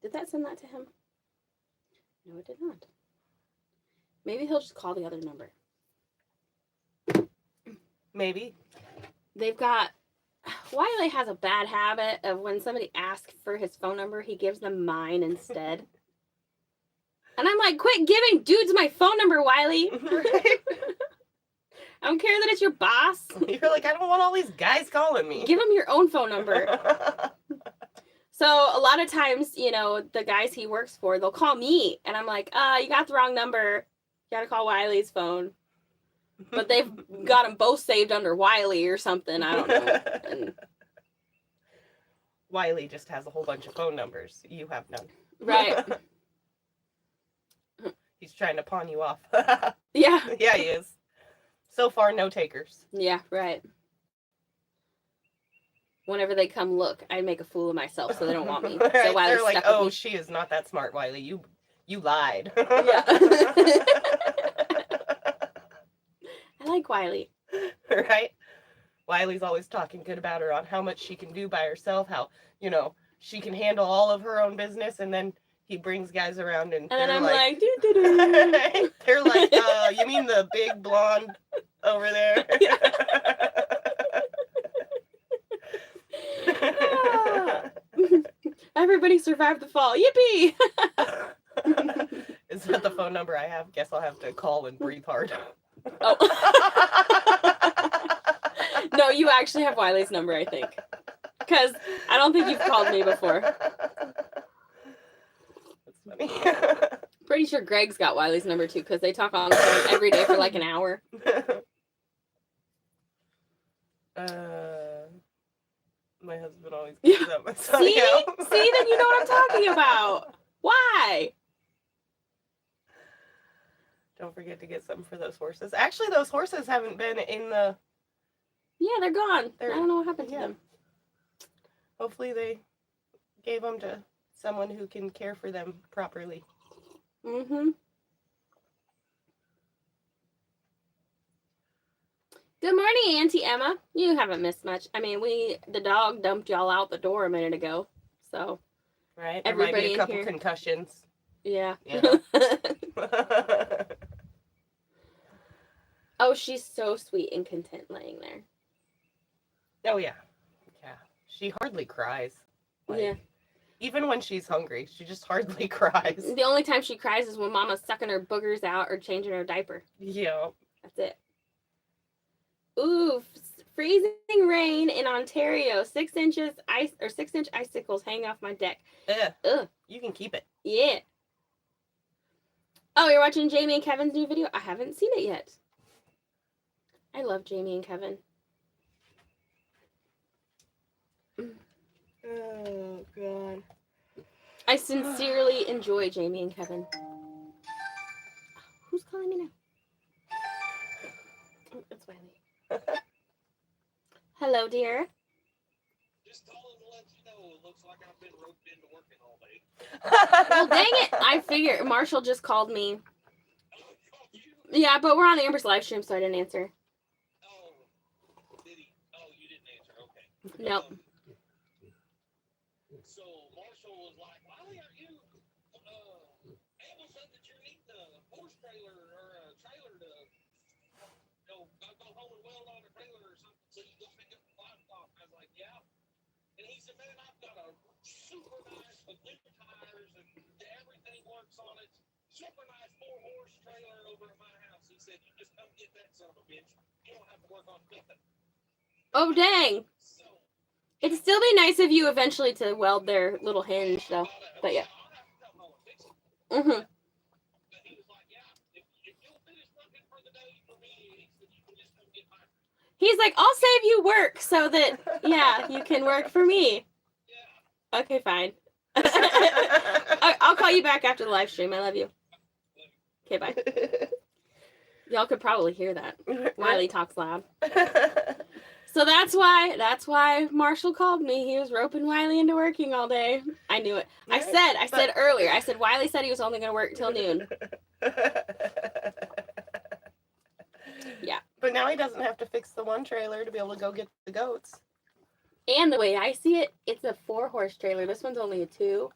Did that send that to him? No, it did not. Maybe he'll just call the other number. Maybe. They've got... Wiley has a bad habit of when somebody asks for his phone number, he gives them mine instead. And I'm like, quit giving dudes my phone number, Wiley. Right? I don't care that it's your boss. You're like, I don't want all these guys calling me. Give him your own phone number. So a lot of times, you know, the guys he works for, they'll call me. And I'm like, you got the wrong number. You got to call Wiley's phone. But they've got them both saved under Wiley or something. I don't know. And Wiley just has a whole bunch of phone numbers. You have none. right. He's trying to pawn you off. Yeah. Yeah, he is. So far, no takers. Yeah, right. Whenever they come look, I make a fool of myself so they don't want me. Right. So Wiley's they're like, stuck with oh, me. she is not that smart, Wiley. You lied. Yeah. I like Wiley. Right? Wiley's always talking good about her on how much she can do by herself, how, you know, she can handle all of her own business, and then he brings guys around and then I'm like doo-doo-doo. They're like, you mean the big blonde over there? Everybody survived the fall. Yippee! Is that the phone number I have? Guess I'll have to call and breathe hard. Oh. No, you actually have Wiley's number, I think. Because I don't think you've called me before. That's funny. Pretty sure Greg's got Wiley's number too, because they talk on the phone every day for like an hour. My husband always gives up my son. See, then you know what I'm talking about. Why? Don't forget to get something for those horses. Actually, those horses haven't been in the... Yeah, they're gone. I don't know what happened to them. Hopefully they gave them to someone who can care for them properly. Mm-hmm. Good morning, Auntie Emma. You haven't missed much. I mean, the dog dumped y'all out the door a minute ago, so. Right? There might be a couple here. concussions. Yeah. Yeah. Oh, she's so sweet and content laying there. Oh, yeah. Yeah. She hardly cries. Yeah. Even when she's hungry, she just hardly cries. The only time she cries is when Mama's sucking her boogers out or changing her diaper. Yeah. That's it. Ooh, freezing rain in Ontario. 6 inches ice or 6-inch icicles hanging off my deck. Ugh. You can keep it. Yeah. Oh, you're watching Jamie and Kevin's new video? I haven't seen it yet. I love Jamie and Kevin. Oh, God. I sincerely enjoy Jamie and Kevin. Who's calling me now? Oh, it's Wiley. Hello, dear. Just calling to let you know, it looks like I've been roped into working all day. Well, dang it. I figure Marshall just called me Yeah, but we're on Amber's live stream, so I didn't answer. Oh, did he? Oh, you didn't answer. Okay. Nope. So Marshall was like, "Why are you?" Abel said that you need the horse trailer or a trailer to, go home and weld on a trailer or something, so you go pick up the livestock. I was like, "Yeah." And he said, "Man, I've got a super nice with new tires and everything works on it. Super nice 4-horse trailer over at my house." He said, "You just come get that son of a bitch. You don't have to work on nothing." Oh, dang. So, It'd still be nice of you eventually to weld their little hinge, though. But yeah. I'll have to come home and fix it. Mm-hmm. But he was like, "Yeah, if you'll finish working for the day for me, he said you can just come get mine." He's like, I'll save you work so that, yeah, you can work for me. Yeah. Okay, fine. I'll call you back after the live stream. I love you. Okay, bye. Y'all could probably hear that. Wiley talks loud. So that's why Marshall called me. He was roping Wiley into working all day. I knew it. I said earlier. I said Wiley said he was only going to work till noon. Yeah. But now he doesn't have to fix the one trailer to be able to go get the goats. And the way I see it, it's a 4-horse trailer. This one's only a 2.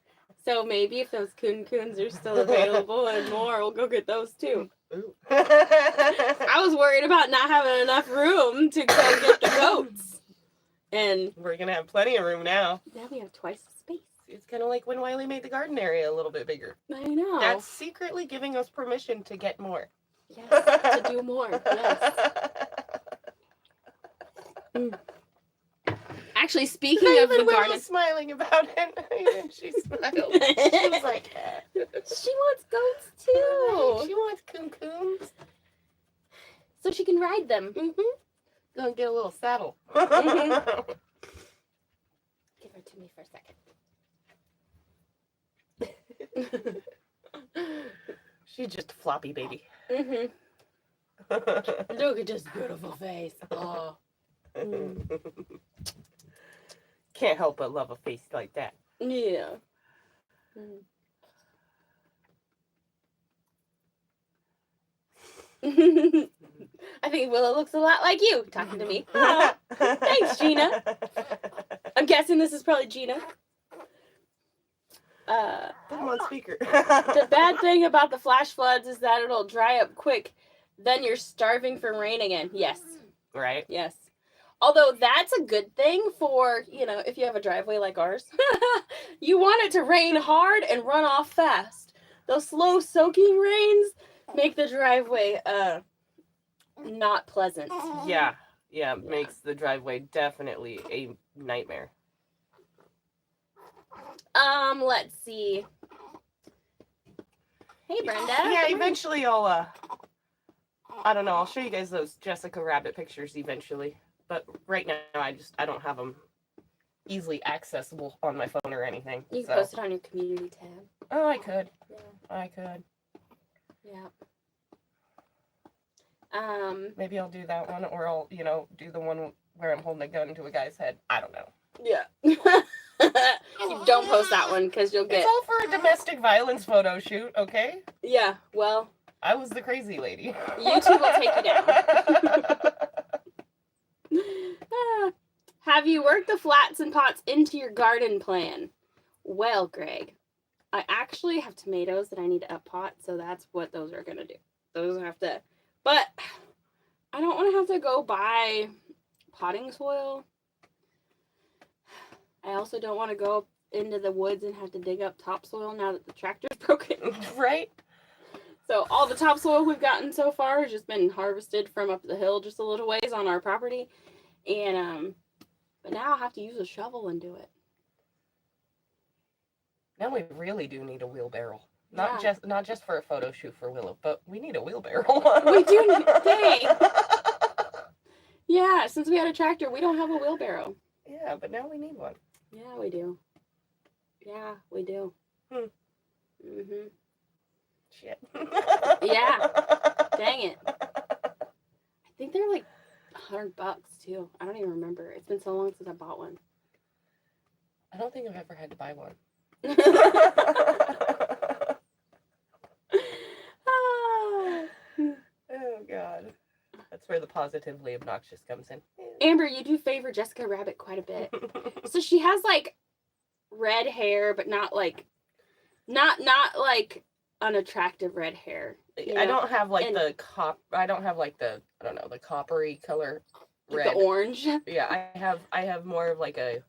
So maybe if those coons are still available and more, we'll go get those too. Ooh. I was worried about not having enough room to go get the goats. And we're going to have plenty of room now. now we have twice the space. It's kind of like when Wiley made the garden area a little bit bigger. I know. That's secretly giving us permission to get more. Yes, to do more. Yes. Actually, speaking of the Willow garden, smiling about it. Even she smiled. She was like, she wants goats too. She wants coons. So she can ride them. Mm-hmm. Gonna get a little saddle. Mhm. Give her to me for a second. She's just a floppy baby. Mm-hmm. Look at this beautiful face. Oh. Can't help but love a face like that. Yeah. Mm. I think Willow looks a lot like you, talking to me. Oh, thanks, Gina. I'm guessing this is probably Gina. Put him on speaker. The bad thing about the flash floods is that it'll dry up quick. Then you're starving for rain again. Yes. Right? Yes. Although that's a good thing for, if you have a driveway like ours. You want it to rain hard and run off fast. Those slow soaking rains make the driveway not pleasant. Yeah. Yeah, makes the driveway definitely a nightmare. Let's see. Hey, Brenda. Yeah, eventually I'll, I don't know, I'll show you guys those Jessica Rabbit pictures eventually. But right now, I don't have them easily accessible on my phone or anything. You can post it on your community tab. Oh, I could. Yeah. I could. Yeah. Maybe I'll do that one, or I'll, do the one where I'm holding a gun to a guy's head. I don't know. Yeah. You don't post that one because you'll get. It's all for a domestic violence photo shoot, okay? Yeah. Well. I was the crazy lady. YouTube will take you down. Have you worked the flats and pots into your garden plan? Well, Greg, I actually have tomatoes that I need to up pot, so that's what those are gonna do. Those have to, but I don't want to have to go buy potting soil. I also don't want to go into the woods and have to dig up topsoil now that the tractor's broken. Right? So all the topsoil we've gotten so far has just been harvested from up the hill just a little ways on our property. And but now I'll have to use a shovel and do it. Now we really do need a wheelbarrow. Yeah. Not just for a photo shoot for Willow, but we need a wheelbarrow. We do need, dang. Yeah, since we had a tractor, we don't have a wheelbarrow. Yeah, but now we need one. Yeah, we do. Yeah, we do. Mhm. Shit. Yeah. Dang it. I think they're like $100 too. I don't even remember. It's been so long since I bought one. I don't think I've ever had to buy one. where the positively obnoxious comes in. Amber, you do favor Jessica Rabbit quite a bit. So she has like red hair, but not like unattractive red hair. I don't have like the I don't have like the, I don't know, the coppery color red. Like the orange. Yeah, I have more of like a,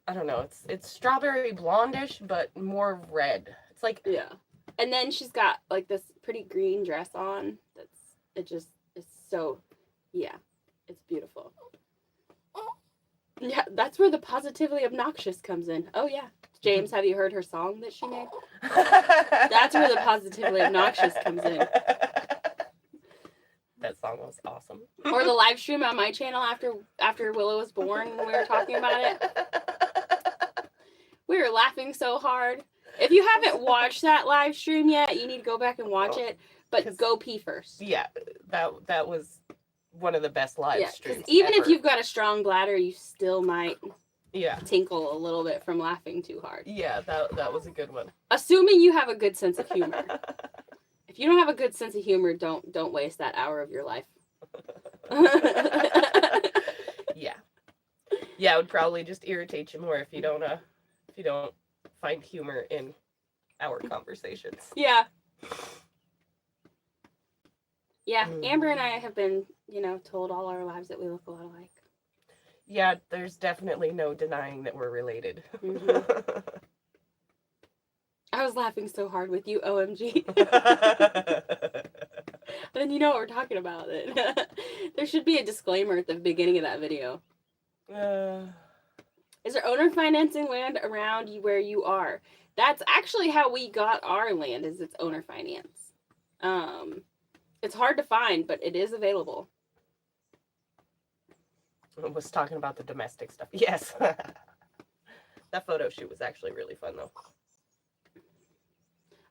I don't know, it's strawberry blondish, but more red. It's like, yeah. And then she's got like this pretty green dress on. It's so, yeah, it's beautiful. Yeah, that's where the positively obnoxious comes in. Oh yeah. James, have you heard her song that she made? That's where the positively obnoxious comes in. That song was awesome. Or the live stream on my channel after Willow was born when we were talking about it. We were laughing so hard. If you haven't watched that live stream yet, you need to go back and watch it. But go pee first. Yeah, that was one of the best live streams. Because even if you've got a strong bladder, you still might yeah tinkle a little bit from laughing too hard. Yeah, that was a good one. Assuming you have a good sense of humor. If you don't have a good sense of humor, don't waste that hour of your life. Yeah, it would probably just irritate you more if you don't find humor in our conversations. Yeah. Yeah, Amber and I have been, told all our lives that we look a lot alike. Yeah, there's definitely no denying that we're related. Mm-hmm. I was laughing so hard with you, OMG. Then you know what we're talking about. There should be a disclaimer at the beginning of that video. Is there owner financing land around where you are? That's actually how we got our land, is it's owner finance. It's hard to find, but it is available. I was talking about the domestic stuff. Yes. That photo shoot was actually really fun, though.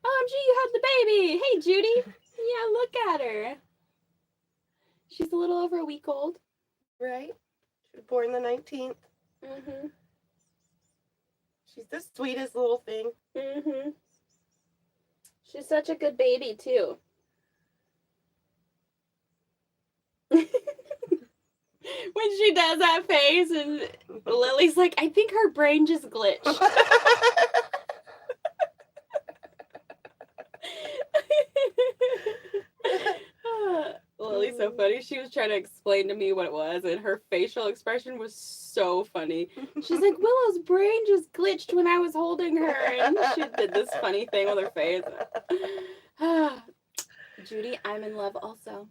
OMG, you had the baby. Hey, Judy. Yeah, look at her. She's a little over a week old. Right? She was born the 19th. Mm-hmm. She's the sweetest little thing. Mm-hmm. She's such a good baby, too. When she does that face and Lily's like, I think her brain just glitched. Lily's so funny. She was trying to explain to me what it was, and her facial expression was so funny. She's like, Willow's brain just glitched when I was holding her, and she did this funny thing with her face. Judy, I'm in love also.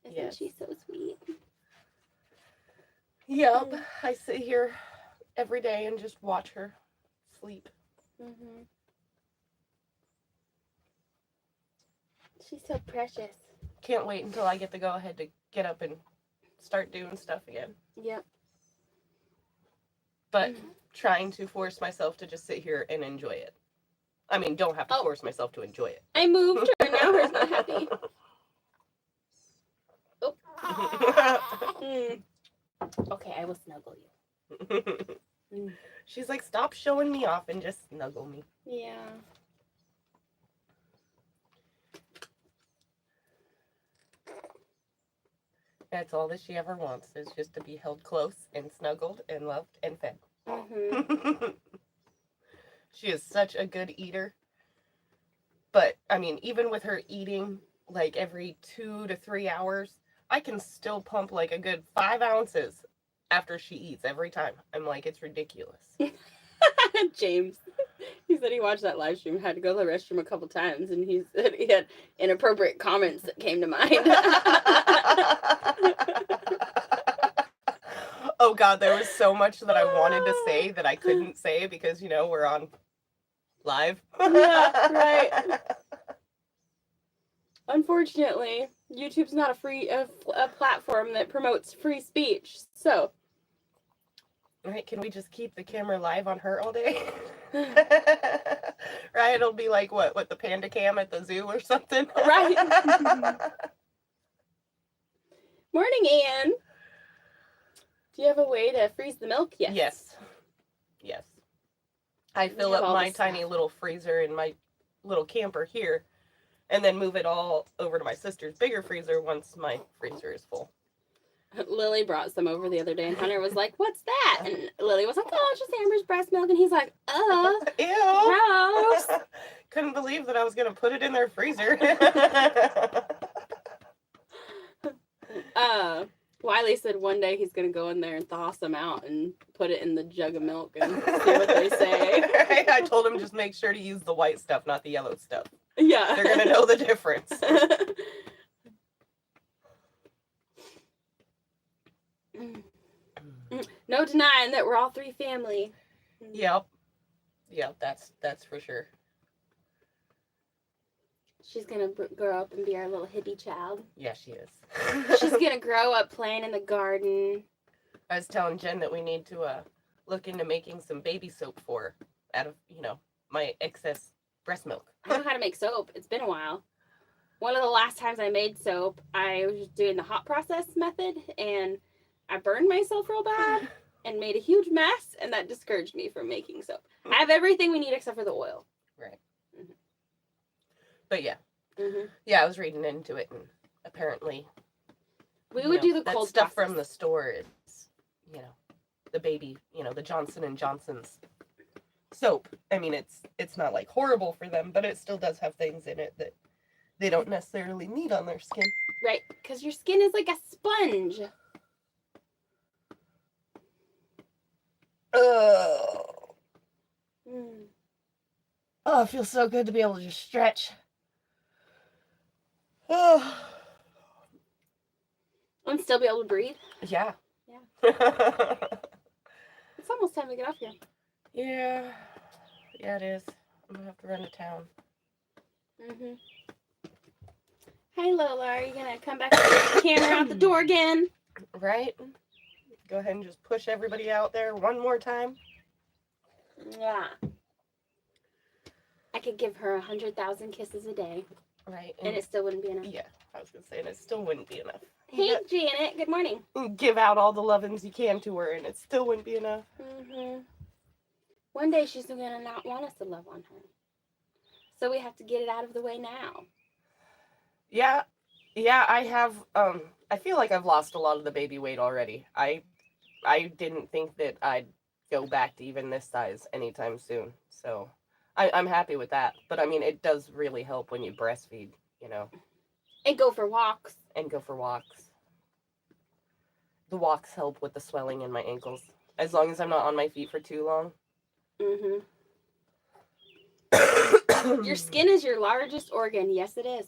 Isn't she so sweet? Yep. I sit here every day and just watch her sleep. Mm-hmm. She's so precious. Can't wait until I get the go-ahead to get up and start doing stuff again. Yep. But trying to force myself to just sit here and enjoy it. I mean, don't have to force myself to enjoy it. I moved her. Now her's not happy. Oh. Okay, I will snuggle you. She's like, stop showing me off and just snuggle me. Yeah. That's all that she ever wants, is just to be held close and snuggled and loved and fed. Mm-hmm. She is such a good eater. But, I mean, even with her eating like every 2 to 3 hours, I can still pump like a good 5 ounces after she eats every time. I'm like, it's ridiculous. James, he said he watched that live stream, had to go to the restroom a couple times, and he said he had inappropriate comments that came to mind. Oh God, there was so much that I wanted to say that I couldn't say because, we're on live. Yeah, right. Unfortunately, YouTube's not a platform that promotes free speech, so. Right, can we just keep the camera live on her all day? Right, it'll be like what the panda cam at the zoo or something. Right. Morning, Anne. Do you have a way to freeze the milk? Yes. I fill up my tiny little freezer in my little camper here, and then move it all over to my sister's bigger freezer once my freezer is full. Lily brought some over the other day, and Hunter was like, "What's that?" And Lily was like, "Oh, it's just Amber's breast milk." And he's like, Ew. gross. Couldn't believe that I was going to put it in their freezer. Wiley said one day he's going to go in there and thaw some out and put it in the jug of milk and see what they say. Right? I told him just make sure to use the white stuff, not the yellow stuff. Yeah. They're going to know the difference. No denying that we're all three family. Yep. Yep, that's for sure. She's gonna grow up and be our little hippie child. Yeah, she is. She's gonna grow up playing in the garden. I was telling Jen that we need to look into making some baby soap for her out of, my excess breast milk. I know how to make soap. It's been a while. One of the last times I made soap, I was doing the hot process method, and I burned myself real bad and made a huge mess, and that discouraged me from making soap. I have everything we need except for the oil. Right. Mm-hmm. But yeah. Mm-hmm. Yeah, I was reading into it, and apparently we would do the that cold stuff process. from the store is, the baby, the Johnson & Johnson's soap. I mean, it's not like horrible for them, but it still does have things in it that they don't necessarily need on their skin. Right, because your skin is like a sponge. Oh, Mm. it feels so good to be able to just stretch. Oh. And still be able to breathe. Yeah. Yeah. It's almost time to get off here. Yeah. Yeah, it is. I'm gonna have to run to town. Mm-hmm. Hey, Lola, are you gonna come back and get the camera out the door again? Right? Go ahead and just push everybody out there one more time. Yeah. I could give her 100,000 kisses a day, Right. and it still wouldn't be enough. Yeah, I was gonna say, and it still wouldn't be enough. Hey, Janet. Good morning. Give out all the lovin's you can to her, and it still wouldn't be enough. Mm-hmm. One day she's gonna not want us to love on her, so we have to get it out of the way now. Yeah, I have. I feel like I've lost a lot of the baby weight already. I didn't think that I'd go back to even this size anytime soon. So I'm happy with that. But I mean, it does really help when you breastfeed, And go for walks. and go for walks. The walks help with the swelling in my ankles, as long as I'm not on my feet for too long. Mm-hmm. Your skin is your largest organ. Yes, it is.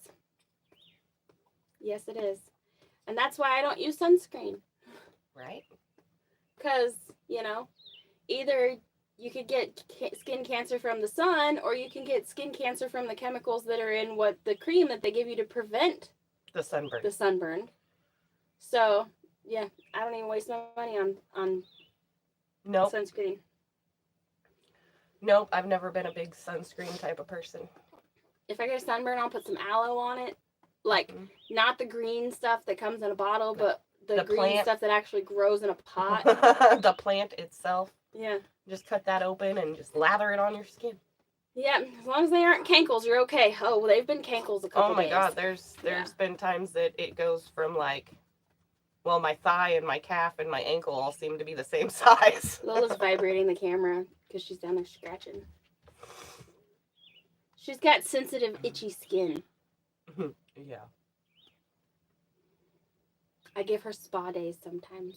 Yes, it is. And that's why I don't use sunscreen. Right? Because, either you could get skin cancer from the sun, or you can get skin cancer from the chemicals that are in the cream that they give you to prevent The sunburn. the sunburn. So, yeah, I don't even waste my money on Nope. sunscreen. Nope. I've never been a big sunscreen type of person. If I get a sunburn, I'll put some aloe on it. Like, not the green stuff that comes in a bottle, but the green plant. stuff that actually grows in a pot. The plant itself. Yeah. Just cut that open and just lather it on your skin. Yeah, as long as they aren't cankles, you're okay. Oh, well, they've been cankles a couple Oh my days. god, there's been times that it goes from my thigh and my calf and my ankle all seem to be the same size. Lola's vibrating the camera because she's down there scratching. She's got sensitive, itchy skin. Yeah. I give her spa days sometimes.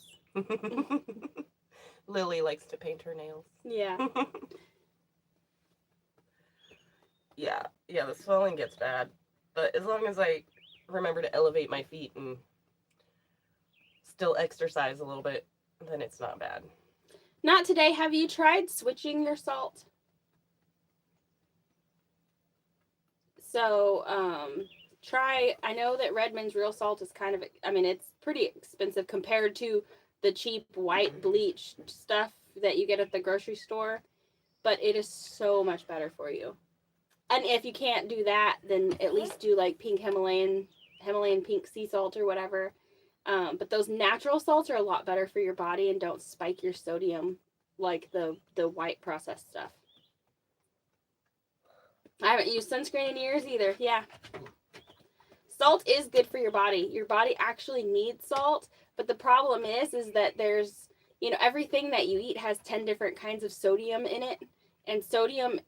Lily likes to paint her nails. Yeah. Yeah, the swelling gets bad. But as long as I remember to elevate my feet and still exercise a little bit, then it's not bad. Not today. Have you tried switching your salt? So, I know that Redmond's real salt is it's pretty expensive compared to the cheap white bleach stuff that you get at the grocery store, but it is so much better for you. And if you can't do that, then at least do like pink Himalayan pink sea salt or whatever. But those natural salts are a lot better for your body and don't spike your sodium like the white processed stuff. I haven't used sunscreen in years either. Yeah. Salt is good for your body. Your body actually needs salt, but the problem is that there's, everything that you eat has 10 different kinds of sodium in it, and sodium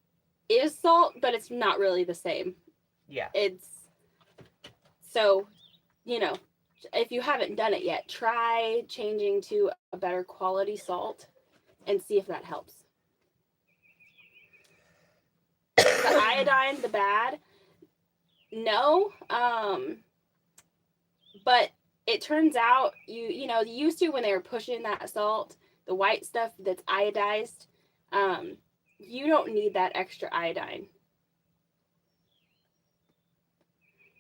is salt, but it's not really the same. Yeah. It's, so, if you haven't done it yet, try changing to a better quality salt and see if that helps. The iodine, the bad, no, but it turns out you used to, when they were pushing that salt, the white stuff that's iodized, you don't need that extra iodine.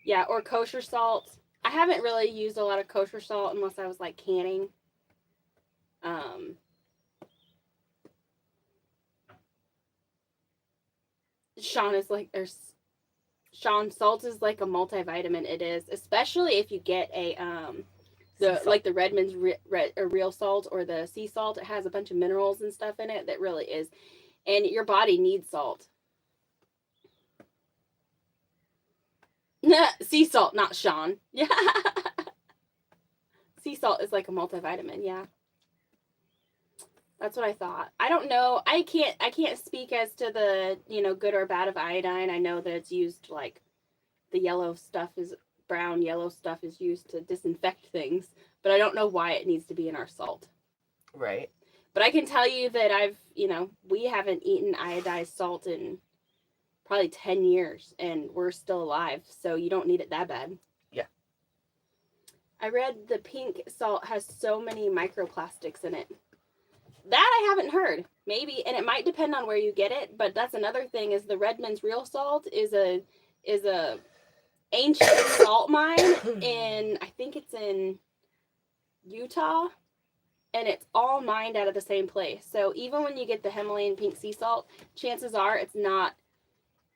Yeah, or kosher salt. I haven't really used a lot of kosher salt unless I was like canning. Sean is like, Sean, salt is like a multivitamin. It is, especially if you get a the Redmond's real salt or the sea salt. It has a bunch of minerals and stuff in it that really is, and your body needs salt. Sea salt, not Sean. Yeah, sea salt is like a multivitamin. Yeah, that's what I thought. I don't know. I can't speak as to the good or bad of iodine. I know that it's used, like, the yellow stuff is brown yellow stuff is used to disinfect things, but I don't know why it needs to be in our salt. Right. But I can tell you that we haven't eaten iodized salt in probably 10 years, and we're still alive, so you don't need it that bad. Yeah. I read the pink salt has so many microplastics in it. That I haven't heard. Maybe, and it might depend on where you get it, but that's another thing, is the Redmond's real salt is a ancient salt mine in, I think it's in Utah, and it's all mined out of the same place. So even when you get the Himalayan pink sea salt, chances are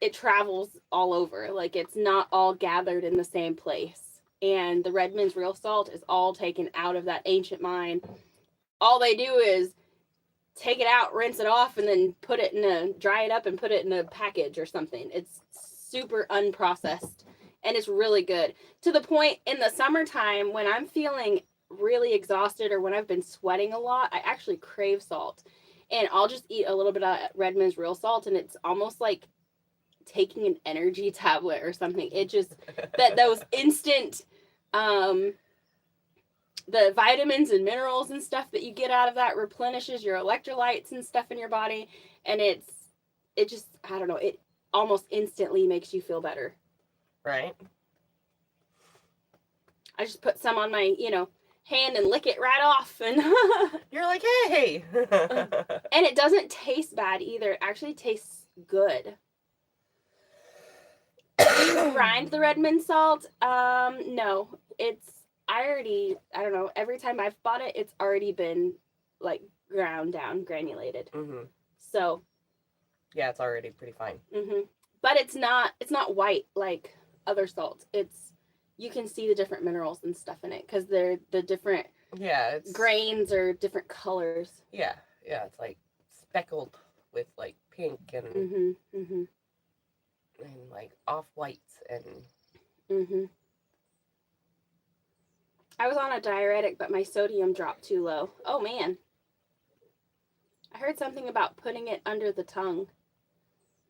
it travels all over. Like, it's not all gathered in the same place. And the Redmond's real salt is all taken out of that ancient mine. All they do is take it out, rinse it off, and then dry it up and put it in a package or something. It's super unprocessed, and it's really good. To the point, in the summertime, when I'm feeling really exhausted or when I've been sweating a lot, I actually crave salt. And I'll just eat a little bit of Redmond's real salt, and it's almost like taking an energy tablet or something. It just, those instant, the vitamins and minerals and stuff that you get out of that replenishes your electrolytes and stuff in your body. And it just, I don't know, it almost instantly makes you feel better. Right. I just put some on my, hand and lick it right off. And you're like, hey. And it doesn't taste bad either. It actually tastes good. Do you grind the Redmond salt? No. I don't know, every time I've bought it, it's already been, like, ground down, granulated. Mm-hmm. So. Yeah, it's already pretty fine. Mm-hmm. But it's not white like other salts. You can see the different minerals and stuff in it, because they're the different grains or different colors. Yeah, it's like speckled with, like, pink and and like off-whites and I was on a diuretic, but my sodium dropped too low. Oh man. I heard something about putting it under the tongue.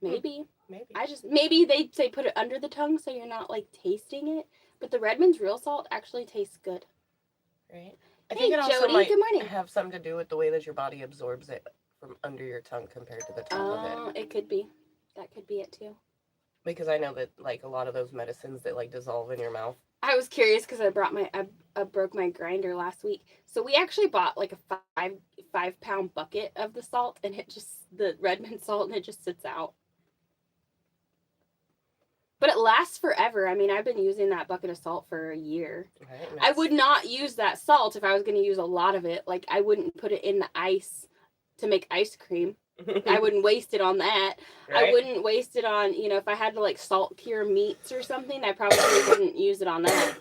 Maybe. Maybe they say put it under the tongue so you're not, like, tasting it. But the Redmond's real salt actually tastes good. Right. I think it also Jody, might good morning. have something to do with the way that your body absorbs it from under your tongue compared to the top of it. Oh, it could be. That could be it too. Because I know that, like, a lot of those medicines that, like, dissolve in your mouth. I was curious because I broke my grinder last week. So we actually bought, like, a 5-pound bucket of the salt, and the Redmond salt, and it just sits out. But it lasts forever. I mean, I've been using that bucket of salt for a year. Right, I would not use that salt if I was going to use a lot of it. Like, I wouldn't put it in the ice to make ice cream. I wouldn't waste it on that. Right? I wouldn't waste it on, if I had to, like, salt cure meats or something, I probably wouldn't use it on that.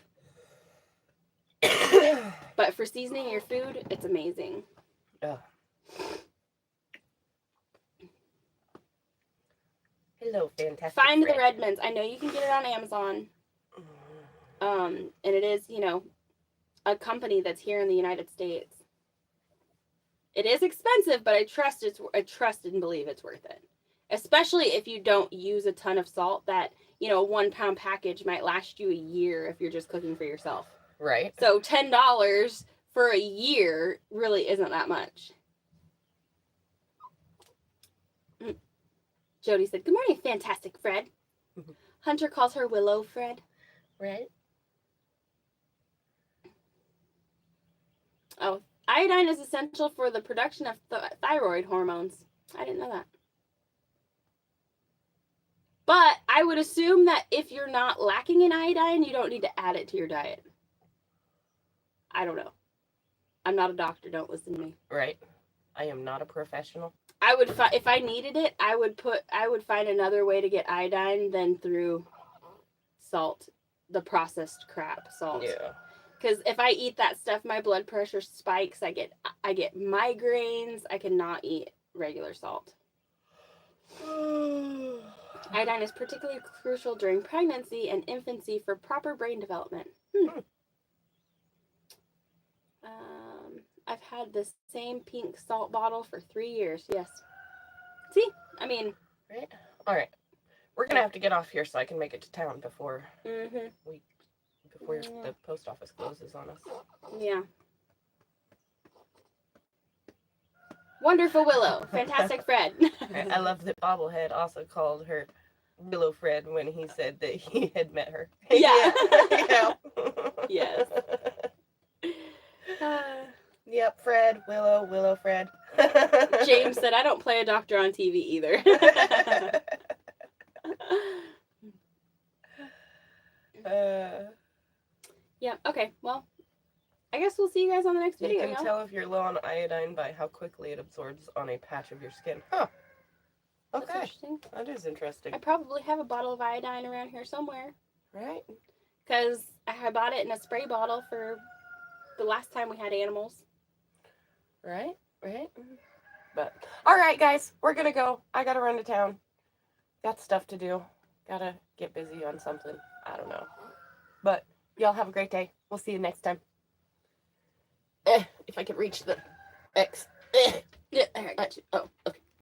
But for seasoning your food, it's amazing. Hello, fantastic. Find the friend. red mints. I know you can get it on Amazon. And it is, a company that's here in the United States. It is expensive, but I trust and believe it's worth it. Especially if you don't use a ton of salt. That, a 1 pound package might last you a year if you're just cooking for yourself. Right. So $10 for a year really isn't that much. Jody said, "Good morning, fantastic Fred." Hunter calls her Willow Fred. Right. Oh, iodine is essential for the production of thyroid hormones. I didn't know that. But I would assume that if you're not lacking in iodine, you don't need to add it to your diet. I don't know. I'm not a doctor. Don't listen to me. Right. I am not a professional. I would if I needed it, I would find another way to get iodine than through salt, the processed crap salt. Yeah. Because if I eat that stuff, my blood pressure spikes. I get migraines. I cannot eat regular salt. Iodine is particularly crucial during pregnancy and infancy for proper brain development. I've had the same pink salt bottle for 3 years. Yes. See? I mean... Right? All right. We're going to have to get off here so I can make it to town before the post office closes on us. Yeah. Wonderful Willow. Fantastic Fred. I love that Bobblehead also called her Willow Fred when he said that he had met her. Yeah. Yeah. Yes. Yep, Fred, Willow, Fred. James said, "I don't play a doctor on TV either." Yeah, okay. Well, I guess we'll see you guys on the next video. You can tell if you're low on iodine by how quickly it absorbs on a patch of your skin. Huh. That's Okay. interesting. That is interesting. I probably have a bottle of iodine around here somewhere. Right? Because I bought it in a spray bottle for the last time we had animals. Right? But, alright guys, we're gonna go. I gotta run to town. Got stuff to do. Gotta get busy on something. I don't know. But, y'all have a great day. We'll see you next time. If I can reach the X. Yeah, I got you. Oh, okay.